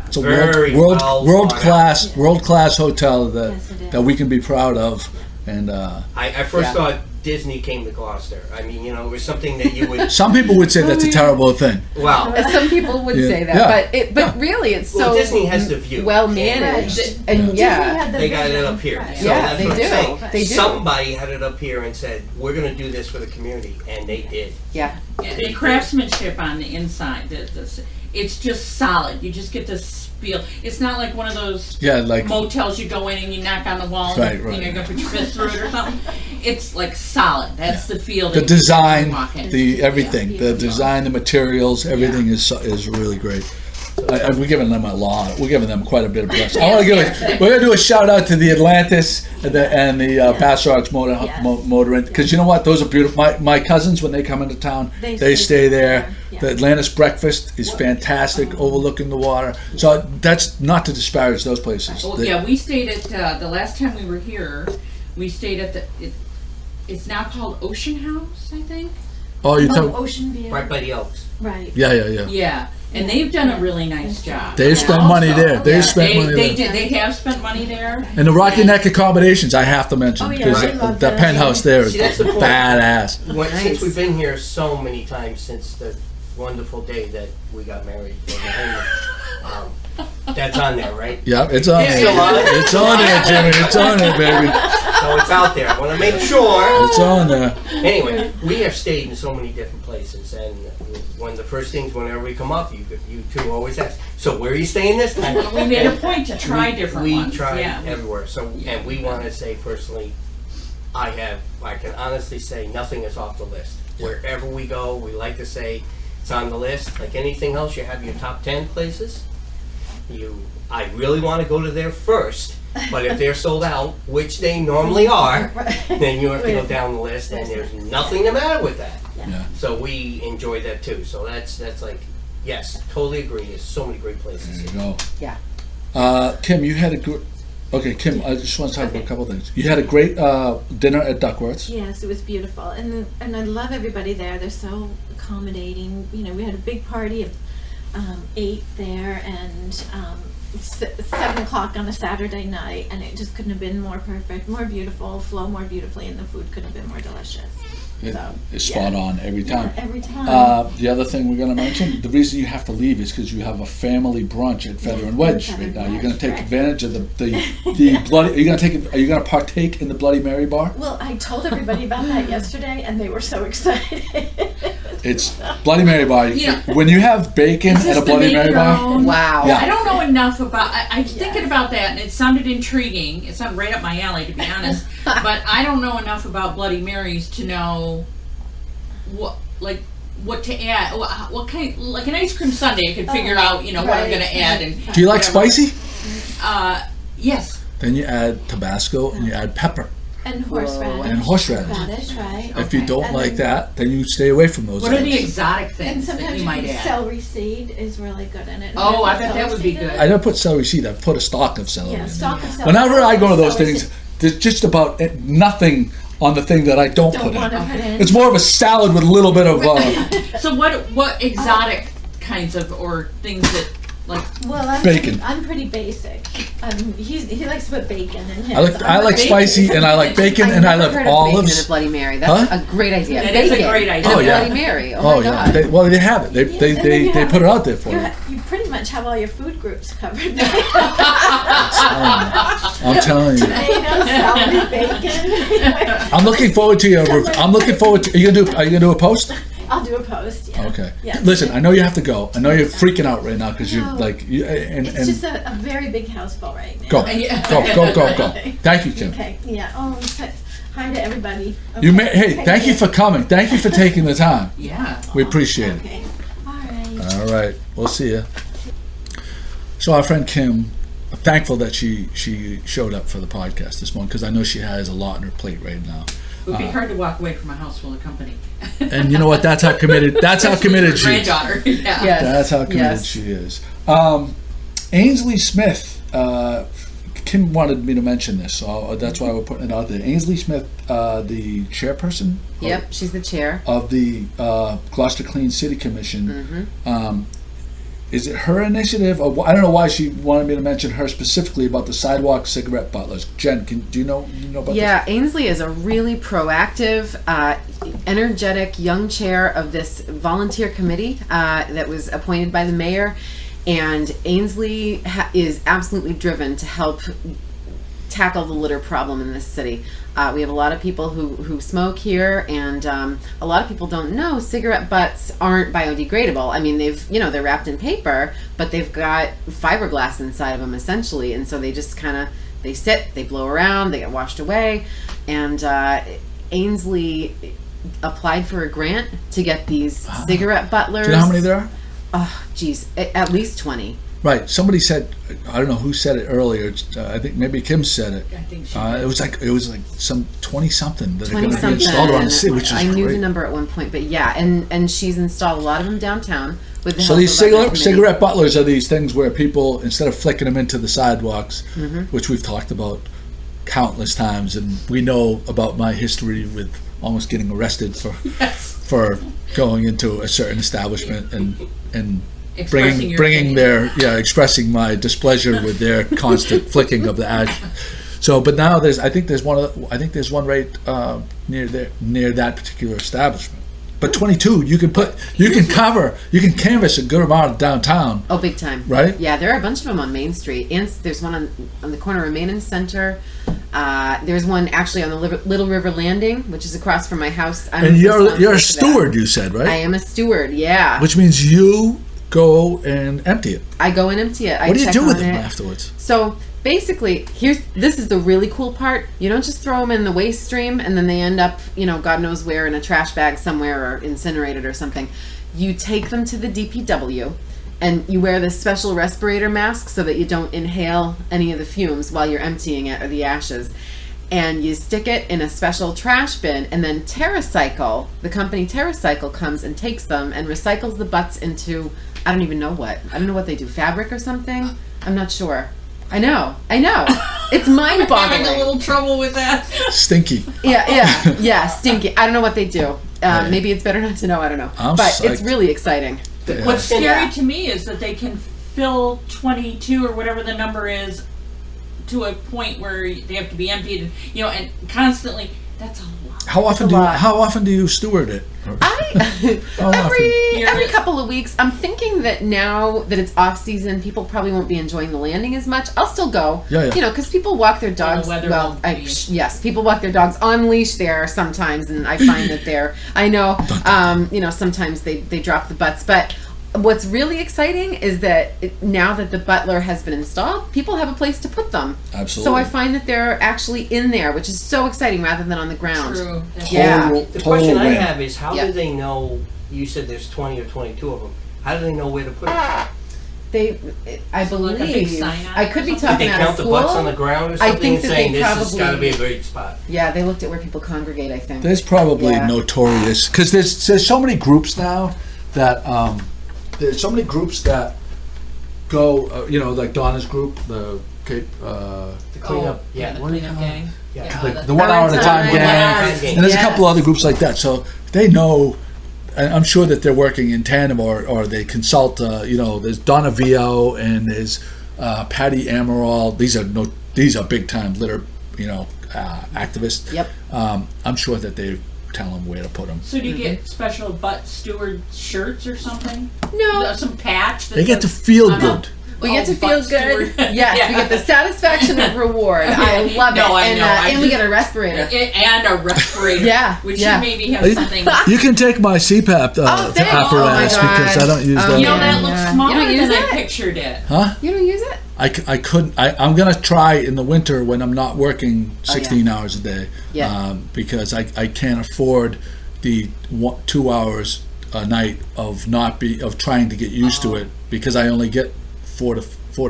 It's a very world well thought out. class hotel that Yes, it is. that we can be proud of, and I first Yeah. thought Disney came to Gloucester. I mean, it was something that you would. some people would say that's a terrible thing. Wow. Some people would Yeah. say that, Yeah. but really, it's Well, so Disney has the view. well managed, Right. and Disney yeah, had the They got it vision. up here. Right. So Yeah, that's they what do. I'm saying. They do. Somebody had it up here and said, "We're going to do this for the community," and they did. yeah, And the craftsmanship on the inside, it's just solid. You just get this feel. It's not like one of those Yeah, like motels you go in and you knock on the wall Right, and right. you're going to put your fist through it or something. It's like solid. That's the feel. the that you design, walk in. the everything, Yeah. the design, the materials, everything is really great. We're giving them a lot. We're giving them quite a bit of blessing. I want to we're going to do a shout out to the Atlantis and the Bastrot's Yes. Motor Inn, because you know what? Those are beautiful. My cousins, when they come into town, They they stay stay there. there. Yeah. The Atlantis breakfast is fantastic, overlooking the water. So that's not to disparage those places. Well, yeah, we stayed at the last time we were here. We stayed at it's now called Ocean House, I think. Oh, you Oh, talk. Ocean View. Right by the Oaks. Right. Yeah. Yeah, and they've done a really nice job. They've spent money Also, there. They've spent they, money they there. did. They have spent money there. And the Rocky Neck accommodations, I have to mention, Oh, yeah, because I love the that. penthouse there is See, that's the point. badass. Since we've been here so many times since the wonderful day that we got married, that's on there, right? Yeah, it's on It's there. still on? It's on there, Jimmy. It's on there, baby. So it's out there. I want to make sure. It's on there. Anyway, we have stayed in so many different places, and one of the first things whenever we come up, you two always ask, "So where are you staying this time?" We made a point to try different we ones. try Yeah. everywhere. So, and we want to say personally, I can honestly say nothing is off the list. Wherever we go, we like to say it's on the list. Like anything else, you have your top 10 places. I really want to go to there first, but if they're sold out, which they normally are, then you have to go down the list, and there's nothing the matter with that. Yeah. So we enjoy that too. So that's like, yes, totally agree. There's so many great places. There you go. yeah. Kim, you had a good. Okay, Kim, I just want to talk about a couple of things. You had a great dinner at Duckworth's. Yes, it was beautiful, and I love everybody there. They're so accommodating. We had a big party of 8 there, and 7 o'clock on a Saturday night, and it just couldn't have been more perfect, more beautiful, flow more beautifully, and the food couldn't have been more delicious. It's spot on every time. Yeah, every time. The other thing we're going to mention, the reason you have to leave is because you have a family brunch at Feather and Wedge Feather right and now. You're Wedge, going to take right. advantage of the bloody. Are you going to partake in the Bloody Mary bar? Well, I told everybody about that yesterday, and they were so excited. It's Bloody Mary bar. Yeah. When you have bacon Is at this a the Bloody make Mary your bar, own? Wow. Yeah. I don't know enough about. I was thinking about that, and it sounded intriguing. It sounded right up my alley, to be honest. But I don't know enough about Bloody Marys to know what to add. What kind? Like an ice cream sundae, I could figure out. What I'm right. going to add. And do you like whatever. spicy? Yes. Then you add Tabasco and you add pepper. And horseradish. And horseradish. Radish, right. If you don't And like then- that, then you stay away from those What are the things. exotic And things that sometimes you might add? celery seed is really good in it. Oh, I bet Celery that would be seed in good. it? I don't put celery seed. I put a stalk of celery. Yeah, in stalk there. of celery. Whenever I go to those Celery things, seed. there's just about nothing on the thing that I don't Don't put want to in. put in. It's more of a salad with a little bit of. So what exotic kinds of or things that like? Well, I'm Bacon. I'm pretty basic. He likes to put bacon in his. I like bacon. spicy and I like bacon and I I've love never heard of bacon in a olives. Bloody Mary. That's Huh? a great idea. That is a Bacon great in idea. a Oh, yeah. Bloody Mary. Oh, Oh my yeah, God. well they have it. They And then you they have- put it out there for you. You pretty much have all your food groups covered. I'm telling you. Tomato, celery, bacon. I'm looking forward to your. I'm looking forward to. Are you gonna do a post? I'll do a post. Yeah. Okay. Yeah. Listen, I know you have to go. I know you're freaking out right now because you're No. like, It's just a very big house full right now. go, go. Thank you, Kim. Okay. Yeah. Oh, hi to everybody. You Okay. may, hey, thank you for coming. Thank you for taking the time. Yeah. We appreciate it. Okay. All right. All right, we'll see you. So our friend Kim, thankful that she showed up for the podcast this morning because I know she has a lot on her plate right now. It would be hard to walk away from a house full of company. And you know what? That's how committed. That's how committed she is. Granddaughter. Yeah. Yes. That's how committed she is. Ainsley Smith. Kim wanted me to mention this, so that's why we're putting it out there. Ainsley Smith, the chairperson. Yep, she's the chair. Of the Gloucester Clean City Commission. Is it her initiative? Or I don't know why she wanted me to mention her specifically about the sidewalk cigarette butlers. Jen, do you know about this? Yeah, Ainsley is a really proactive, energetic young chair of this volunteer committee that was appointed by the mayor. And Ainsley is absolutely driven to help tackle the litter problem in this city. We have a lot of people who smoke here, and a lot of people don't know cigarette butts aren't biodegradable. I mean, they're wrapped in paper, but they've got fiberglass inside of them essentially, and so they just they sit, they blow around, they get washed away, and Ainsley applied for a grant to get these cigarette butlers. Do you know how many there are? Oh, geez, at least 20. Right. Somebody said, I don't know who said it earlier. I think maybe Kim said it. I think she It was like some 20 something that are 20 going to be something. installed around the city, which is I knew great. the number at one point, but yeah, and she's installed a lot of them downtown with the So help these of other committees. cigarette butlers are these things where people, instead of flicking them into the sidewalks, Mm-hmm. which we've talked about countless times, and we know about my history with almost getting arrested for going into a certain establishment and expressing my displeasure with their constant flicking of the ash. So, but now I think there's one right near that particular establishment. But 22, you can canvas a good amount of downtown. Oh, big time. Right? Yeah, there are a bunch of them on Main Street. And there's one on the corner of Main and Center. There's one actually on the Little River Landing, which is across from my house. And you're a steward, you said, right? I am a steward, yeah. Which means you go and empty it. I go and empty it. What do you do with them it afterwards? So basically, this is the really cool part. You don't just throw them in the waste stream and then they end up, God knows where, in a trash bag somewhere or incinerated or something. You take them to the DPW and you wear this special respirator mask so that you don't inhale any of the fumes while you're emptying it or the ashes. And you stick it in a special trash bin, and then TerraCycle, the company TerraCycle, comes and takes them and recycles the butts into, I don't know what they do, fabric or something? I'm not sure. I know. It's mind-boggling. having a little trouble with that. Stinky. Yeah, stinky. I don't know what they do. Maybe it's better not to know, I don't know. I'm but psyched. it's really exciting. Yeah. What's scary to me is that they can fill 22 or whatever the number is to a point where they have to be emptied, and constantly. That's a lot. How often do you steward it? Every couple of weeks. I'm thinking that now that it's off season, people probably won't be enjoying the landing as much. I'll still go. Yeah. Because people walk their dogs. Yes, people walk their dogs on leash there sometimes, and I find that sometimes they drop the butts, but. What's really exciting is that now that the butler has been installed, people have a place to put them. Absolutely. So I find that they're actually in there, which is so exciting rather than on the ground. True. The question I have is, how do they know? You said there's 20 or 22 of them. How do they know where to put them? I believe. Like a big sign out I could be or something? talking Did they out of count the school. butts on the ground or something I think and that saying they this has got to probably- be a great spot? Yeah, they looked at where people congregate, I think. There's probably notorious, because there's so many groups now that there's so many groups that go, like Donna's group, the Cape, The cleanup, The what do you cleanup call it? gang. Yeah. Like the 1 hour at a time gang, Yes. and there's a couple other groups like that. So they know, and I'm sure that they're working in tandem, or they consult. There's Donna Vio and there's Patty Amaral. These are big time litter, activists. Yep. I'm sure that they tell them where to put them. So do you get special butt steward shirts or something? No. Some patch? That They get to says, feel I'm good. We get to feel butt good. steward. Yes, Yeah. we get the satisfaction of reward. I love it. No, I and know. and we get a respirator. And a respirator. Yeah, Which yeah. you maybe have something. You can take my CPAP thanks. apparatus Oh my because I don't use God. that. You know, Yeah, that looks yeah. smaller You don't use than I it? pictured it. Huh? You don't use it? I couldn't. I'm going to try in the winter when I'm not working 16 yeah. hours a day. Yeah. Because I can't afford the 2 hours a night of trying to get used to it, because I only get 4 to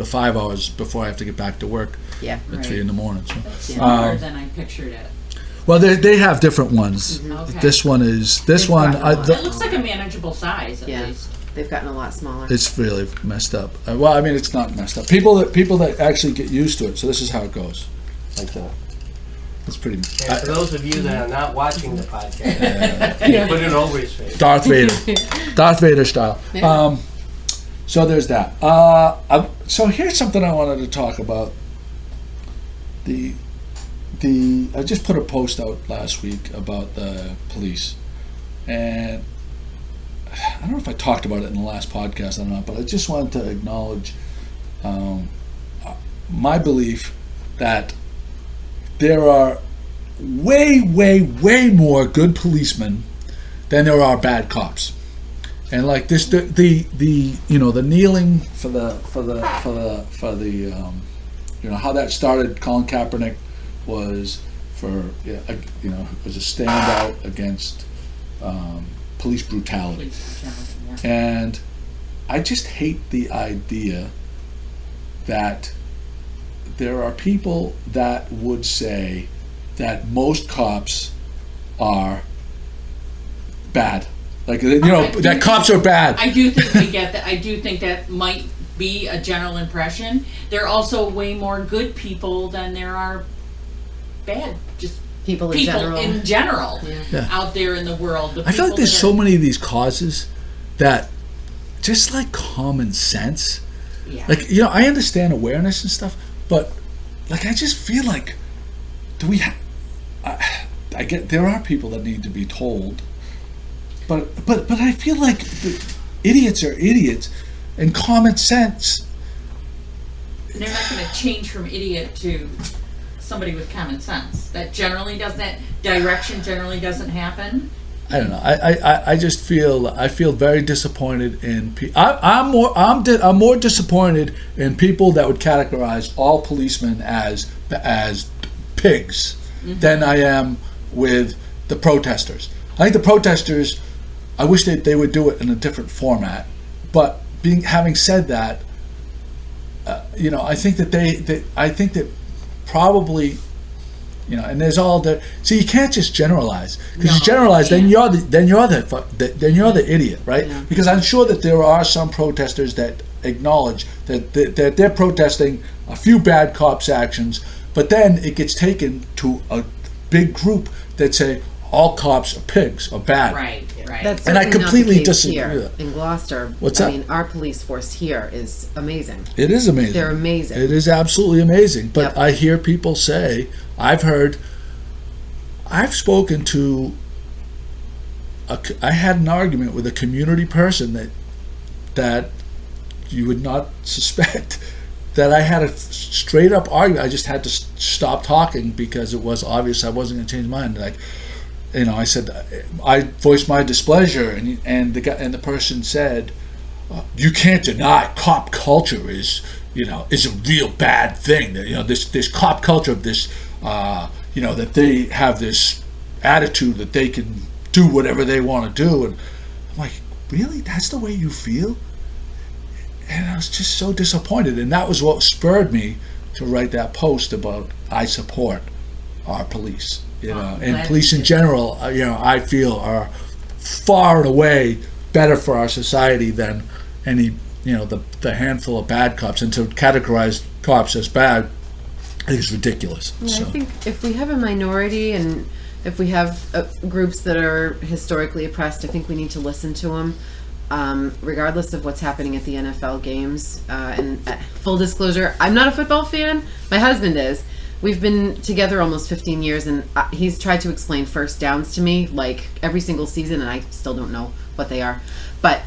5 hours before I have to get back to work Yeah. at 3 in the morning. So. That's smaller than I pictured it. Well, they have different ones. Okay. This one is this They've one. gotten a lot. It looks like a manageable size, at Yeah. least. They've gotten a lot smaller. It's really messed up. Well, I mean, it's not messed up. People that actually get used to it. So this is how it goes, like that. It's pretty. And for those of you that are not watching the podcast, put it over his face. Darth Vader style. Yeah. So there's that. So here's something I wanted to talk about. I just put a post out last week about the police, and I don't know if I talked about it in the last podcast or not, but I just wanted to acknowledge my belief that there are way more good policemen than there are bad cops. And like this, the kneeling for the how that started. Colin Kaepernick was was a standout against police brutality. And I just hate the idea that there are people that would say that most cops are bad. Like, that cops are bad. I do think we get that. I do think that might be a general impression. There are also way more good people than there are bad, just People in general. Yeah. out there in the world. I feel like there's so many of these causes that just like common sense. Yeah. Like, I understand awareness and stuff, but like I just feel like I get there are people that need to be told, but I feel like the idiots are idiots, and common sense. They're not going to change from idiot to somebody with common sense. That direction generally doesn't happen. I don't know. I just feel very disappointed in people. I'm more disappointed in people that would categorize all policemen as pigs than I am with the protesters. I think the protesters, I wish that they would do it in a different format. But having said that, I think that probably. And there's all the. So you can't just generalize, because you generalize, then you're the idiot, right? Yeah. Because I'm sure that there are some protesters that acknowledge that they're protesting a few bad cops' actions, but then it gets taken to a big group that say all cops are pigs or bad. Right. That's And I certainly completely not the case disagree here with that. in Gloucester. What's I that? mean, our police force here is amazing. It is amazing. They're amazing. It is absolutely amazing. But Yep. I hear people say, I've spoken to, I had an argument with a community person that you would not suspect, that I had a straight up argument. I just had to stop talking because it was obvious I wasn't going to change my mind. Like, I said, I voiced my displeasure, and the person said, you can't deny cop culture is a real bad thing. That this cop culture of this, that they have this attitude that they can do whatever they want to do, and I'm like, really? That's the way you feel? And I was just so disappointed, and that was what spurred me to write that post about I support our police. And police in general, I feel are far and away better for our society than any, the handful of bad cops. And to categorize cops as bad, I think is ridiculous. Yeah, So. I think if we have a minority and if we have groups that are historically oppressed, I think we need to listen to them, regardless of what's happening at the NFL games. And full disclosure, I'm not a football fan. My husband is. We've been together almost 15 years, and he's tried to explain first downs to me like every single season, and I still don't know what they are. But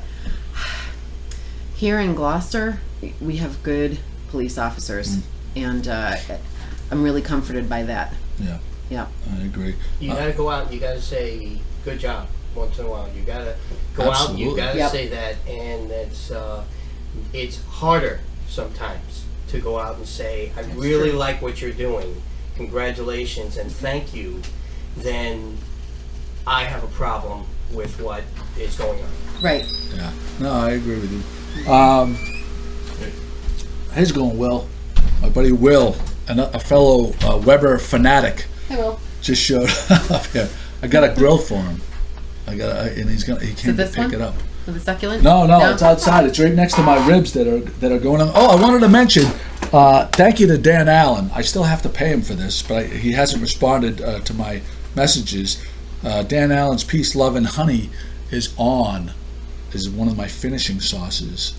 Here in Gloucester, we have good police officers, and I'm really comforted by that. Yeah. Yeah. I agree. You gotta go out and you gotta say, good job, once in a while. You gotta go out and you gotta say that, and it's harder sometimes to go out and say, I really like what you're doing, congratulations and thank you, then I have a problem with what is going on. Right. Yeah. No, I agree with you. How's it going, Will? My buddy Will, a fellow Weber fanatic, Hey, Will. just showed up here. I got a grill for him. And he came to pick it up. With the succulent? No, it's outside. It's right next to my ribs that are going on. Oh, I wanted to mention, thank you to Dan Allen. I still have to pay him for this, but he hasn't responded to my messages. Dan Allen's Peace, Love, and Honey is one of my finishing sauces.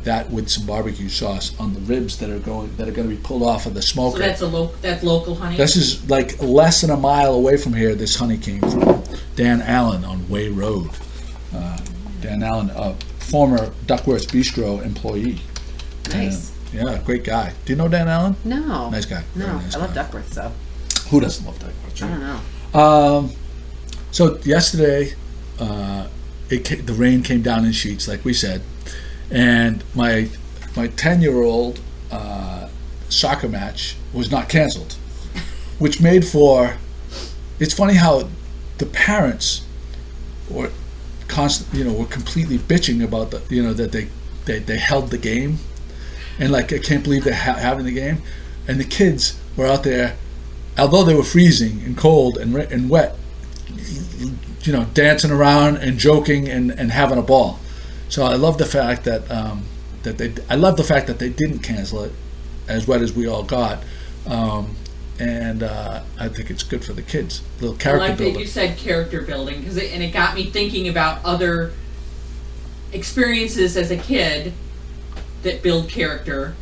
That with some barbecue sauce on the ribs that are going to be pulled off of the smoker. So that's local honey. This is like less than a mile away from here. This honey came from Dan Allen on Way Road. Dan Allen, a former Duckworth Bistrot employee. Nice. Yeah, great guy. Do you know Dan Allen? No. Nice guy. Very No, nice I love guy. Duckworth, so. Who doesn't love Duckworth? I don't know. So yesterday, the rain came down in sheets, like we said, and my 10-year-old soccer match was not canceled, which made for. It's funny how the parents were were completely bitching about that they held the game, and like I can't believe they're having the game, and the kids were out there, although they were freezing and cold and wet, dancing around and joking and having a ball. So I love the fact that they didn't cancel it, as wet as we all got, and I think it's good for the kids. A little character I like building. that you said character building, and it got me thinking about other experiences as a kid that build character,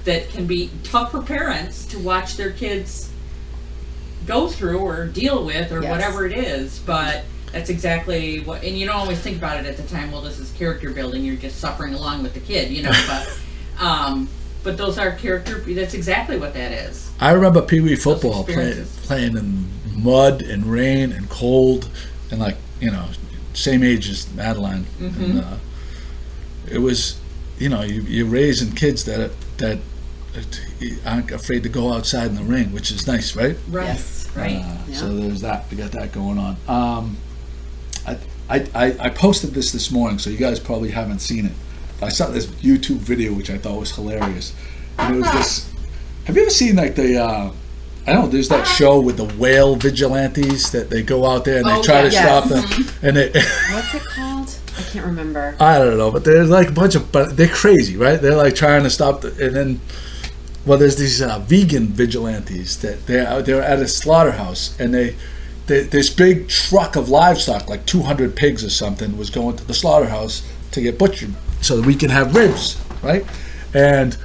that can be tough for parents to watch their kids go through or deal with or whatever it is, but that's exactly what, and you don't always think about it at the time, well, this is character building, you're just suffering along with the kid, but those are that's exactly what that is. I remember Pee Wee football playing in mud and rain and cold, and same age as Madeline. Mm-hmm. And it was, you're raising kids that aren't afraid to go outside in the rain, which is nice, right? Right. Yes. Right. So there's that. We got that going on. I posted this morning, so you guys probably haven't seen it. I saw this YouTube video which I thought was hilarious, and it was this. Have you ever seen there's that show with the whale vigilantes that they go out there and they try to stop them, and What's it called? I can't remember. I don't know, but there's like a bunch of, but they're crazy, right? They're like trying to stop and then. Well, there's these vegan vigilantes that they're at a slaughterhouse, and this big truck of livestock, like 200 pigs or something, was going to the slaughterhouse to get butchered so that we can have ribs, right? And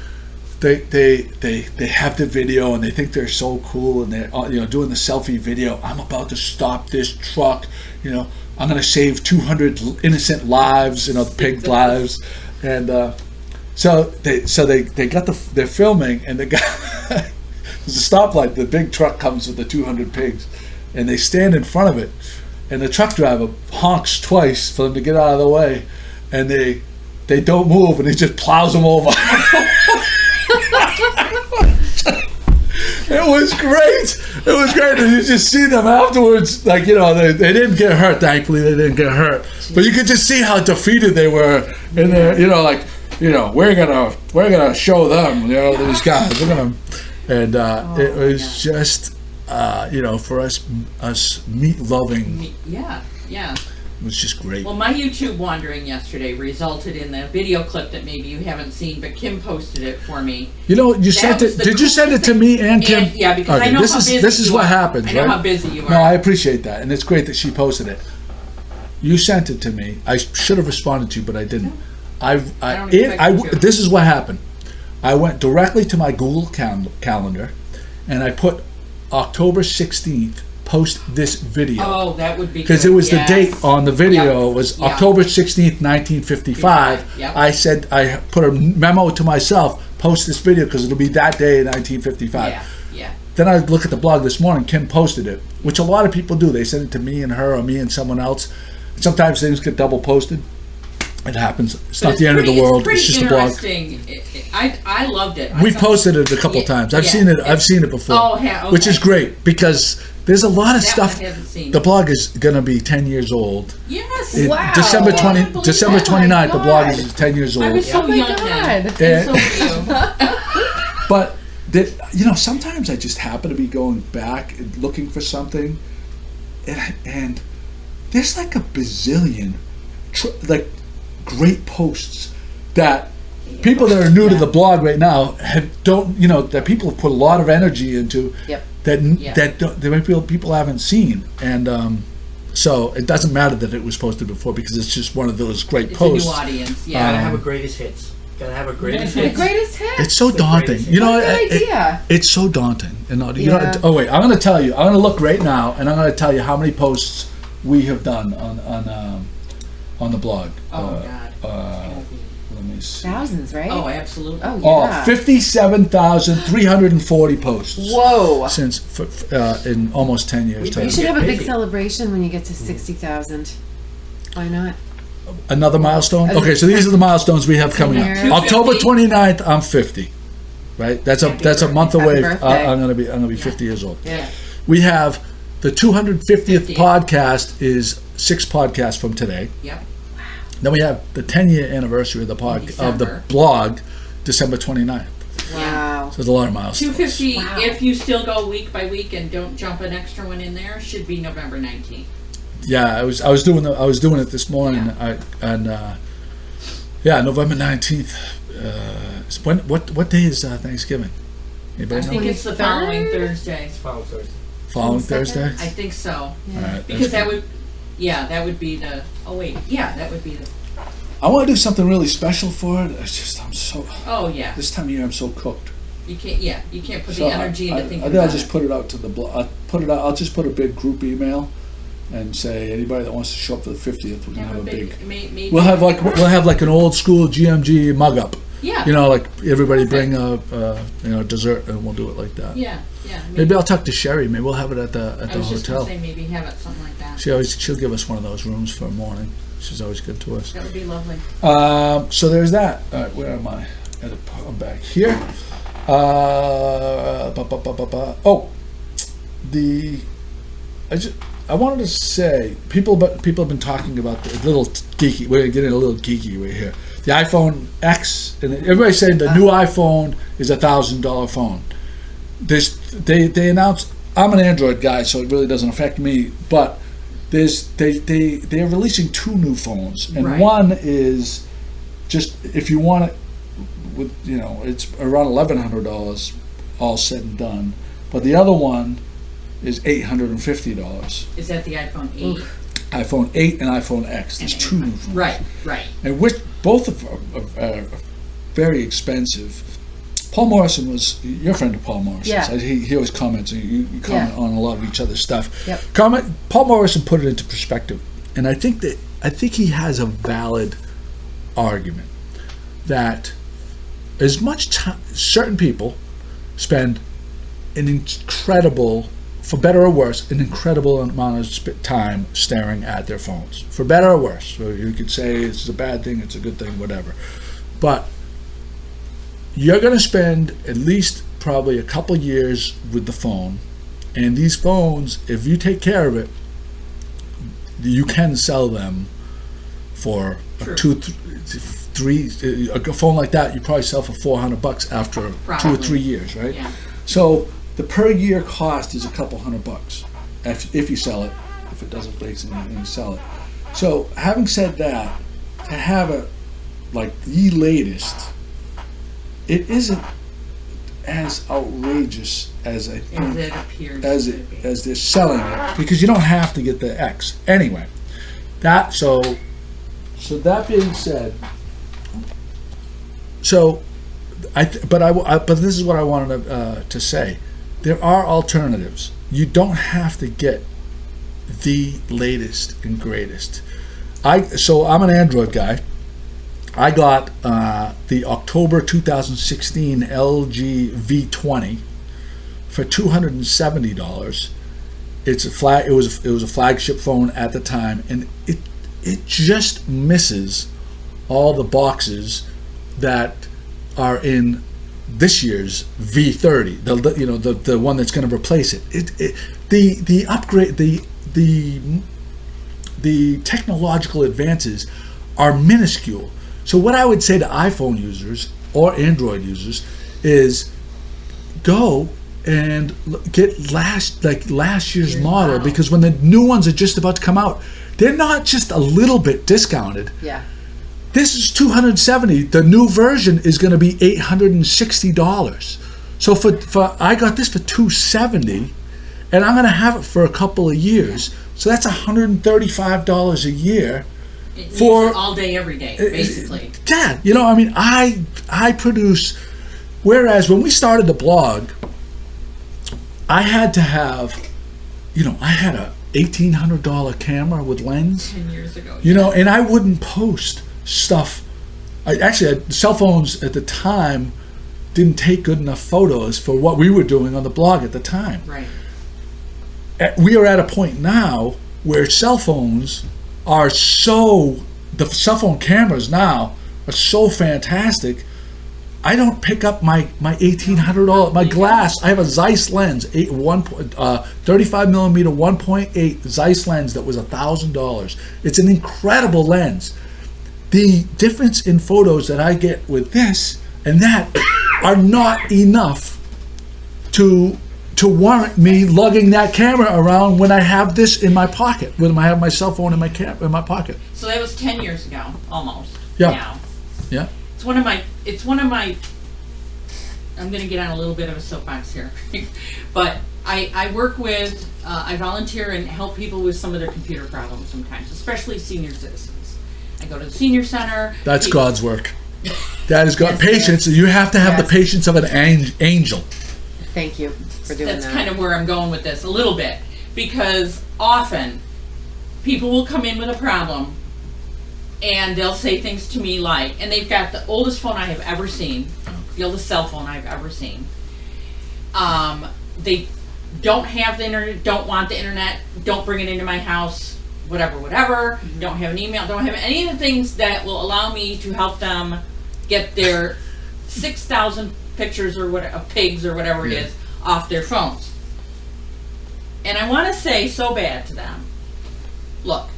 they have the video, and they think they're so cool, and they're doing the selfie video. I'm about to stop this truck, I'm going to save 200 innocent lives, pig lives, and. So they got they're filming, and the guy there's a stoplight. The big truck comes with the 200 pigs, and they stand in front of it, and the truck driver honks twice for them to get out of the way, and they don't move, and he just plows them over. It was great. And you just see them afterwards, they didn't get hurt. Thankfully, they didn't get hurt, but you could just see how defeated they were, and they're we're gonna show them, these guys. It was just, for us meat loving. Yeah. It was just great. Well, my YouTube wandering yesterday resulted in the video clip that maybe you haven't seen, but Kim posted it for me. You sent it. Did you send it to me and Kim? Yeah, because I know how busy this is you what are. happens. I know right? how busy you are. No, I appreciate that, and it's great that she posted it. You sent it to me. I should have responded to you, but I didn't. This is what happened. I went directly to my Google calendar, and I put October 16th post this video. Oh, that would be Because good. it was Yes. the date on the video was Yeah. October 16th, 1955. Yep. I said, I put a memo to myself, post this video because it'll be that day in 1955. Yeah. Then I look at the blog this morning, Kim posted it, which a lot of people do. They send it to me and her or me and someone else. Sometimes things get double posted. It happens. It's not the end of the world. It's just a blog. I loved it. We posted it a couple times. I've seen it. I've seen it before. Oh, yeah, okay. Which is great because there's a lot of That stuff. one I haven't seen. The blog is going to be 10 years old. Yes. Wow. December I 20, can't believe December that. 29th. The blog God. is 10 years I old. was so my young God. then. And- And so were you. But sometimes I just happen to be going back and looking for something, and there's like a bazillion, great posts that people that are new to the blog right now that people have put a lot of energy into. Yep. That people haven't seen, and so it doesn't matter that it was posted before because it's just one of those great It's posts. a new audience. Gotta Yeah. have a greatest hits. Gotta have a greatest The hits. greatest hit. It's so daunting, greatest. you know. What a good idea. It's so daunting, and Yeah. oh wait, I'm going to tell you. I'm going to look right now, and I'm going to tell you how many posts we have done on the blog. Oh, God. Let me see. Thousands, right? Oh, absolutely. Oh, Oh, yeah. 57,340 posts Whoa. since in almost 10 years. We total. You should have a big busy. celebration when you get to 60,000. Why not? Another milestone. Okay, so these are the milestones we have coming up. 10 years. October 29th, I'm 50. Right, that's a month Happy away. birthday. I'm gonna be 50 years old. Yeah. We have the 250th 50th. podcast is 6 podcasts from today. Yep. Then we have the 10-year anniversary of the of the December. blog, December 29th. Wow. So there's a lot of milestones. 250, Wow. if you still go week by week and don't jump an extra one in there, should be November 19th. Yeah, I was doing it this morning. November 19th. What day is Thanksgiving? I Anybody know? think it's the following Thursday. It's following Thursday. Following 22nd? Thursday. I think so. All right, Because that's that would be the, that would be the, I want to do something really special for it. It's just oh, yeah. this time of year I'm so cooked. You can't put So the energy into thinking I think about I'll just put it out to the blog. I'll just put a big group email and say anybody that wants to show up for the 50th, we're gonna have a big. maybe, We'll have like an old school GMG mug up. yeah. You know, like everybody bring a dessert, and we'll do it like that. Yeah. Maybe I'll talk to Sherry. Maybe we'll have it at the I was just hotel. gonna say maybe have it something like that. She'll give us one of those rooms for a morning. She's always good to us. That would be lovely. So there's that. All right, where am I? I'm back here. I wanted to say people have been talking about the little geeky. We're getting a little geeky right here. The iPhone X, and everybody's saying the new iPhone is $1,000 phone. They announced. I'm an Android guy, so it really doesn't affect me. But they're releasing 2 new phones, and Right. one is just if you want it with it's around $1,100 all said and done. But the other one is $850. Is that the iPhone 8? iPhone 8 and iPhone X. There's 2 new phones. Right. And both are very expensive. Paul Morrison you're a friend of Paul Morrison. Yeah. So he always comments, and you comment on a lot of each other's stuff. Yep. Paul Morrison put it into perspective, and I think he has a valid argument that as much time certain people spend an incredible, for better or worse, an incredible amount of time staring at their phones, for better or worse. So you could say it's a bad thing, it's a good thing, whatever. But you're going to spend at least probably a couple years with the phone, and these phones, if you take care of it, you can sell them for a phone like that. You probably sell for $400 after Probably. 2 or 3 years, right? Yeah. So the per year cost is a couple $100 if you sell it. If it doesn't break anything, you sell it. So having said that, to have it like the latest, it isn't as outrageous as I As think it appears as to it be. as they're selling it, because you don't have to get the X anyway. So that being said, but this is what I wanted to say. There are alternatives, you don't have to get the latest and greatest. So I'm an Android guy. I got the October 2016 LG V20 for $270. It's it was a flagship phone at the time, and it just misses all the boxes that are in this year's V30, the one that's going to replace it. The upgrade, the technological advances are minuscule. So what I would say to iPhone users or Android users is go and get last year's model, because when the new ones are just about to come out, they're not just a little bit discounted. Yeah. This is $270. The new version is going to be $860. So for I got this for $270, and I'm going to have it for a couple of years. So that's $135 a year for all day, every day, basically. Yeah, I produce. Whereas when we started the blog, I had to have, I had a $1,800 camera with lens. 10 years ago. And I wouldn't post stuff. Cell phones at the time didn't take good enough photos for what we were doing on the blog at the time. Right. We are at a point now where cell phones are the cell phone cameras now are so fantastic. I don't pick up my $1,800 my glass. I have a Zeiss lens, 35 millimeter 1.8 Zeiss lens that was $1,000. It's an incredible lens. The difference in photos that I get with this and that are not enough to warrant me lugging that camera around when I have this in my pocket, when I have my cell phone in my pocket. So that was 10 years ago, almost. Yeah. Now. Yeah. It's one of my, I'm going to get on a little bit of a soapbox here, but I work with, I volunteer and help people with some of their computer problems sometimes, especially senior citizens. I go to the senior center. That's God's work. That is God. Patience. You have to have the patience of an angel. Thank you for doing that. That's kind of where I'm going with this a little bit, because often people will come in with a problem and they'll say things to me like, and they've got the oldest phone I have ever seen, the oldest cell phone I've ever seen. They don't have the internet, don't want the internet, don't bring it into my house, whatever, don't have an email, don't have any of the things that will allow me to help them get their 6,000 pictures or what of pigs or whatever it is off their phones. And I want to say so bad to them, look,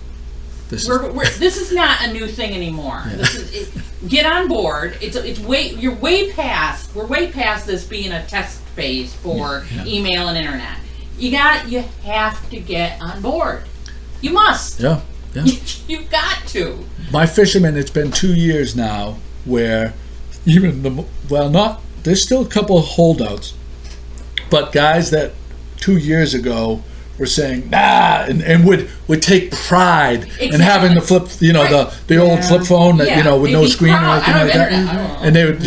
this is not a new thing anymore. Yeah. Get on board. We're way past this being a test phase for email and internet. You have to get on board. You must. Yeah. You've got to. My fishermen, it's been 2 years now where there's still a couple of holdouts, but guys that 2 years ago were saying nah, and would take pride in having the flip, the old flip phone that with no screen or anything like that, and they would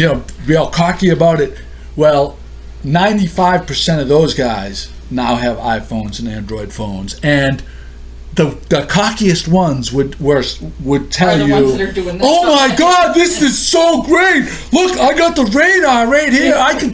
be all cocky about it. Well, 95% of those guys now have iPhones and Android phones, and the cockiest ones would tell you, "Oh my God, this is so great! Look, I got the radar right here. I can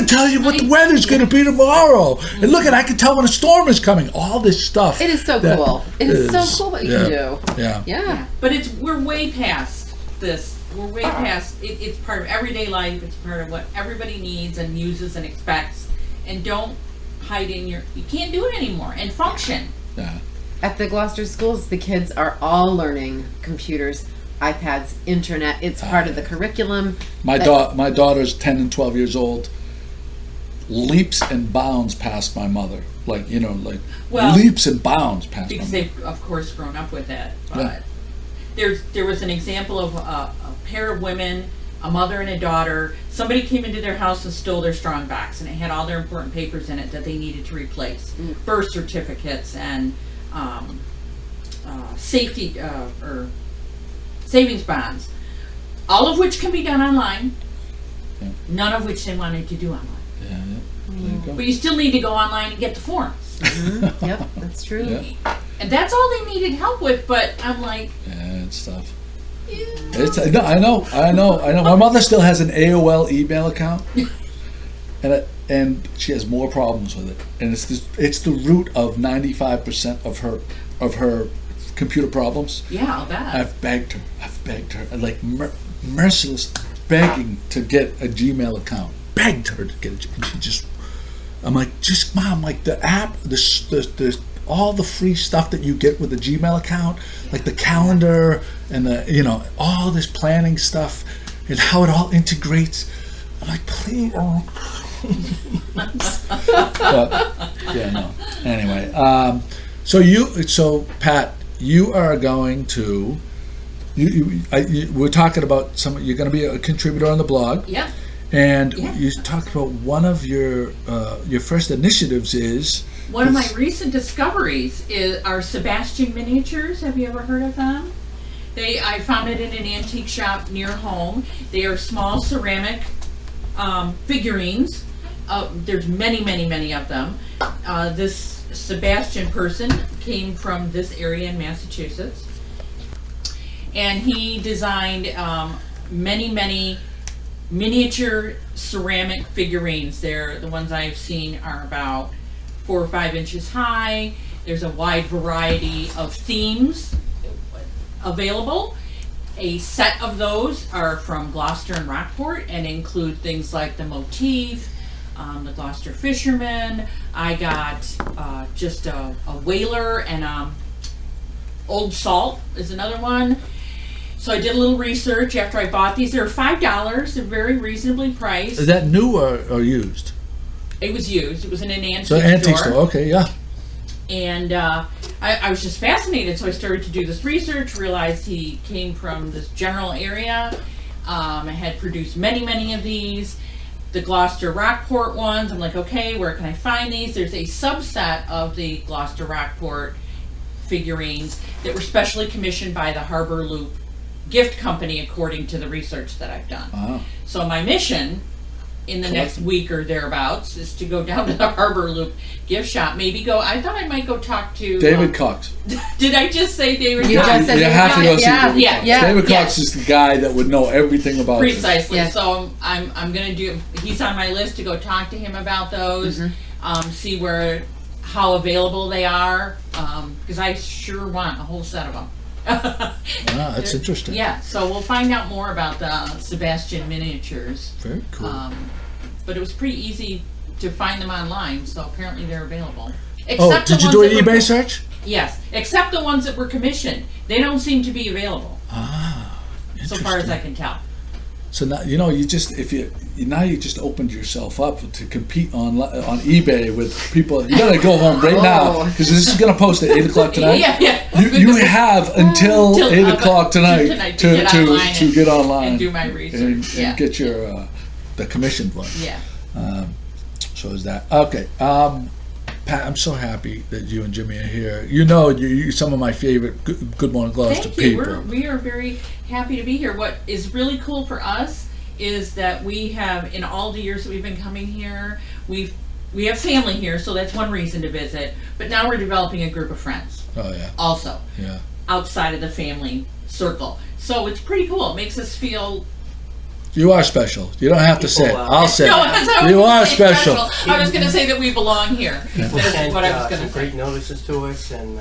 tell you what the weather's going to be tomorrow. And look, I can tell when a storm is coming. All this stuff. It is so cool. It is so cool what you can do. Yeah. But we're way past this. We're way past. It's part of everyday life. It's part of what everybody needs and uses and expects. And don't hide in you can't do it anymore and function. Yeah. At the Gloucester schools, the kids are all learning computers, iPads, internet. It's part of the curriculum. My daughter's 10 and 12 years old. Leaps and bounds past my mother. Leaps and bounds past my mother. Because they've, of course, grown up with that. But there was an example of a pair of women, a mother and a daughter. Somebody came into their house and stole their strong box, and it had all their important papers in it that they needed to replace. Birth certificates and safety or savings bonds, all of which can be done online, none of which they wanted to do online. go. But you still need to go online and get the forms. Yep, that's true. Yeah. And that's all they needed help with, but I'm like, Yeah, it's tough. No, I know. My mother still has an AOL email account, and she has more problems with it. And it's the root of 95% of her computer problems. yeah, I'll bet. I've begged her, like merciless begging to get a Gmail account. Begged her to get it, and she just. I'm like, just Mom, like the app, the all the free stuff that you get with the Gmail account, like the calendar and the all this planning stuff and how it all integrates. I'm like, please. But yeah, no. Anyway, so Pat, you are going to. We're talking about you're going to be a contributor on the blog. Yeah. And you talked about one of your first initiatives is... One of my recent discoveries are Sebastian Miniatures. Have you ever heard of them? I found it in an antique shop near home. They are small ceramic figurines. There's many of them. This Sebastian person came from this area in Massachusetts. And he designed many miniature ceramic figurines. The ones I've seen are about 4 or 5 inches high. There's a wide variety of themes available. A set of those are from Gloucester and Rockport and include things like the motif, the Gloucester fisherman. I got just a whaler, and Old Salt is another one. So I did a little research after I bought these. They're $5. They're very reasonably priced. Is that new or used? It was used. It was in an antique store. So antique store, okay, yeah. And I was just fascinated, so I started to do this research, realized he came from this general area. I had produced many of these. The Gloucester Rockport ones, I'm like, okay, where can I find these? There's a subset of the Gloucester Rockport figurines that were specially commissioned by the Harbor Loop gift company, according to the research that I've done. Wow. So my mission in the next week or thereabouts is to go down to the Harbor Loop gift shop. I thought I might go talk to David Cox. Did I just say David Cox? You just said You have to go see David Yeah. Cox. Yeah. David Cox is the guy that would know everything about this. Precisely. Yeah. So I'm gonna do. He's on my list to go talk to him about those. See how available they are, because I sure want a whole set of them. Wow, that's interesting. Yeah, so we'll find out more about the Sebastian Miniatures. Very cool. But it was pretty easy to find them online, so apparently they're available. Did you do an eBay search? Yes, except the ones that were commissioned. They don't seem to be available. So far as I can tell. So now you just opened yourself up to compete on eBay with people. You gotta go home right now because this is gonna post at 8:00 tonight. Yeah. You have until 8:00 tonight to get online and do my research and get your the commissioned one. Yeah. So is that okay? Pat, I'm so happy that you and Jimmy are here. You're some of my favorite Good Morning Gloucester people. We are very happy to be here. What is really cool for us is that we have, in all the years that we've been coming here, we have family here, so that's one reason to visit. But now we're developing a group of friends. Oh yeah. Also. Yeah. Outside of the family circle, so it's pretty cool. It makes us feel. You are special. You don't have to say it. I'll say it. You are special. I was going to say that we belong here. People sent what I was going to some say. great notices to us and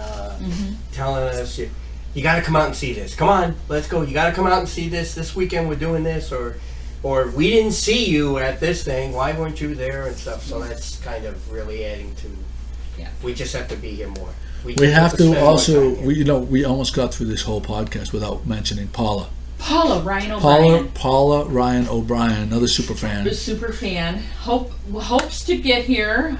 telling us, you got to come out and see this. Come on, let's go. You got to come out and see this weekend. We're doing this, or we didn't see you at this thing. Why weren't you there and stuff? So that's kind of really adding to. Yeah. We just have to be here more. We have to also. We almost got through this whole podcast without mentioning Paula. Paula Ryan O'Brien. Paula Ryan O'Brien, another super fan. A super fan. Hopes to get here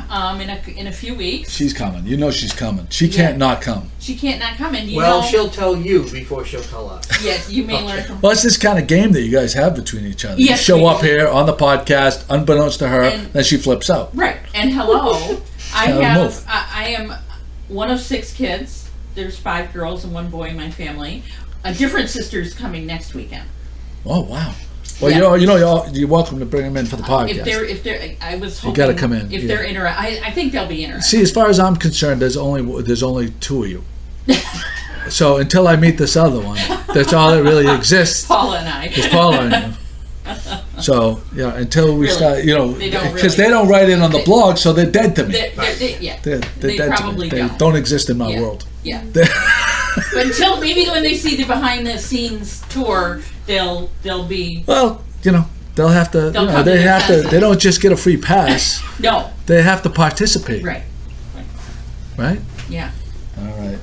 in a few weeks. She's coming. She's coming. She can't not come. She can't not come. And she'll tell you before she'll tell us. Yes, you may learn from. Well, it's this kind of game that you guys have between each other. Yes, you show up here on the podcast, unbeknownst to her, then she flips out. Right. And hello, I am one of 6 kids. There's 5 girls and 1 boy in my family. A different sister's coming next weekend. Oh, wow. Well, you're welcome to bring them in for the podcast. If they're, I was hoping. You got to come in. If they're interested, I think they'll be interested. See, as far as I'm concerned, there's only two of you. So until I meet this other one, that's all that really exists. Paula and I. Is Paula and you. So until we start, because they don't write in on the blog, so they're dead to me. They're They're dead probably to me. They don't exist in my world. Yeah. But until maybe when they see the behind the scenes tour, they'll be. Well, they'll have to. They don't just get a free pass. No. They have to participate. Right. Right. Yeah. All right.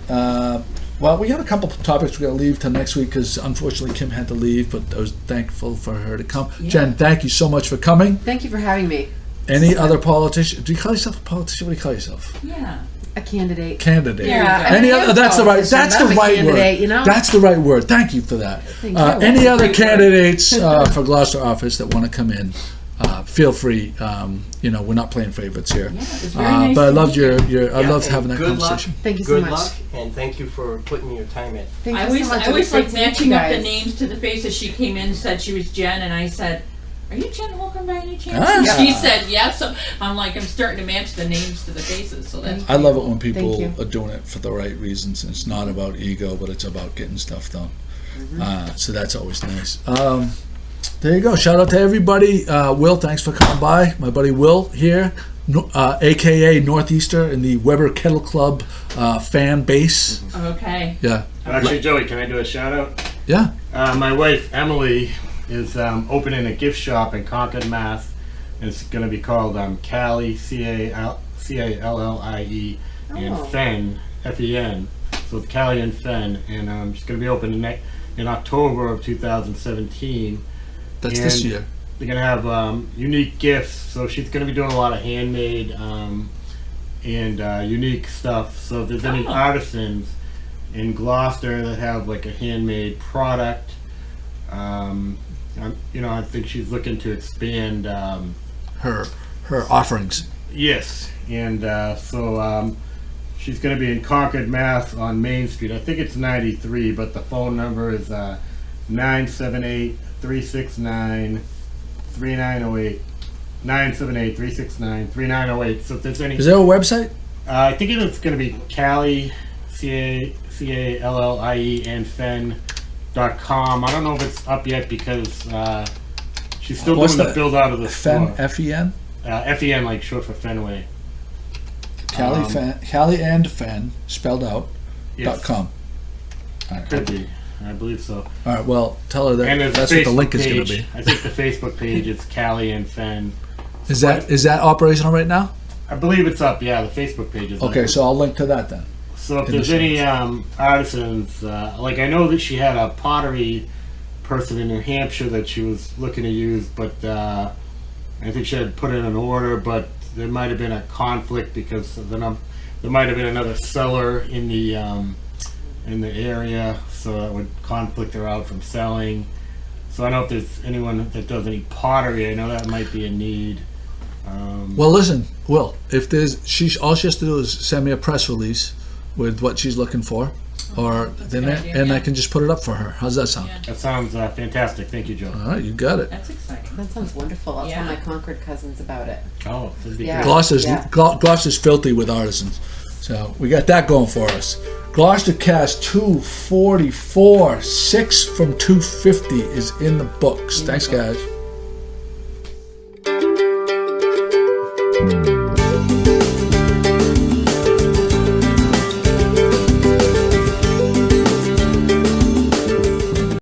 Well, we got a couple of topics we got to leave till next week because unfortunately Kim had to leave, but I was thankful for her to come. Yeah. Jen, thank you so much for coming. Thank you for having me. Any other politician? Do you call yourself a politician? What do you call yourself? Yeah. A candidate. Candidate. Yeah. Any other? That's the right. That's the right word. That's the right word. Thank you for that. Any other candidates for Gloucester office that want to come in? Feel free. We're not playing favorites here. Yeah, it was very nice but I loved I loved having that conversation. Luck. Thank you so much. Good luck, and thank you for putting your time in. I always like matching up the names to the faces. She came in and said she was Jen, and I said, "Are you Jen Holmgren by any chance?" And she said, "Yeah." So I'm starting to match the names to the faces. So that's. I love it when people are doing it for the right reasons. And it's not about ego, but it's about getting stuff done. Mm-hmm. So that's always nice. There you go. Shout out to everybody. Will, thanks for coming by. My buddy Will here, a.k.a. Northeaster in the Weber Kettle Club fan base. Okay. Yeah. Actually, Joey, can I do a shout out? Yeah. My wife, Emily, is opening a gift shop in Concord, Mass. And it's going to be called Callie, C-A-L-L-I-E, and Fen, F-E-N. So it's CallieandFen. And she's going to be open in October of 2017. That's this year. They're going to have unique gifts. So she's going to be doing a lot of handmade and unique stuff. So if there's any artisans in Gloucester that have like a handmade product, I think she's looking to expand her offerings. Yes. And so she's going to be in Concord, Mass on Main Street. I think it's 93, but the phone number is 978-369-3908. 978-369-3908. So if there's any... Is there a website? I think it's going to be Callie, C-A-L-L-I-E, and Fen.com. I don't know if it's up yet because she's still doing the build out of the Fen, store. F-E-N? F-E-N, like short for Fenway. CallieandFen, spelled out, yes. .com. Right. Could be. I believe so. All right, well, tell her that that's what the link is going to be. I think the Facebook page is CallieandFen. Is that operational right now? I believe it's up, yeah, the Facebook page is up. Okay, so I'll link to that then. So if there's any artisans, like I know that she had a pottery person in New Hampshire that she was looking to use, but I think she had put in an order, but there might have been a conflict because there might have been another seller in the area, so that would conflict her out from selling. So I don't know if there's anyone that does any pottery. I know that might be a need. Well, listen, Will, if all she has to do is send me a press release with what she's looking for, I can just put it up for her. How's that sound? Yeah. That sounds fantastic. Thank you, Joe. All right, you got it. That's exciting. That sounds wonderful. I'll tell my Concord cousins about it. Oh, that'd be Yeah. great. Gloucester's filthy with artisans, so we got that going for us. GloucesterCast 244, 6 from 250 is in the books. Thanks, guys.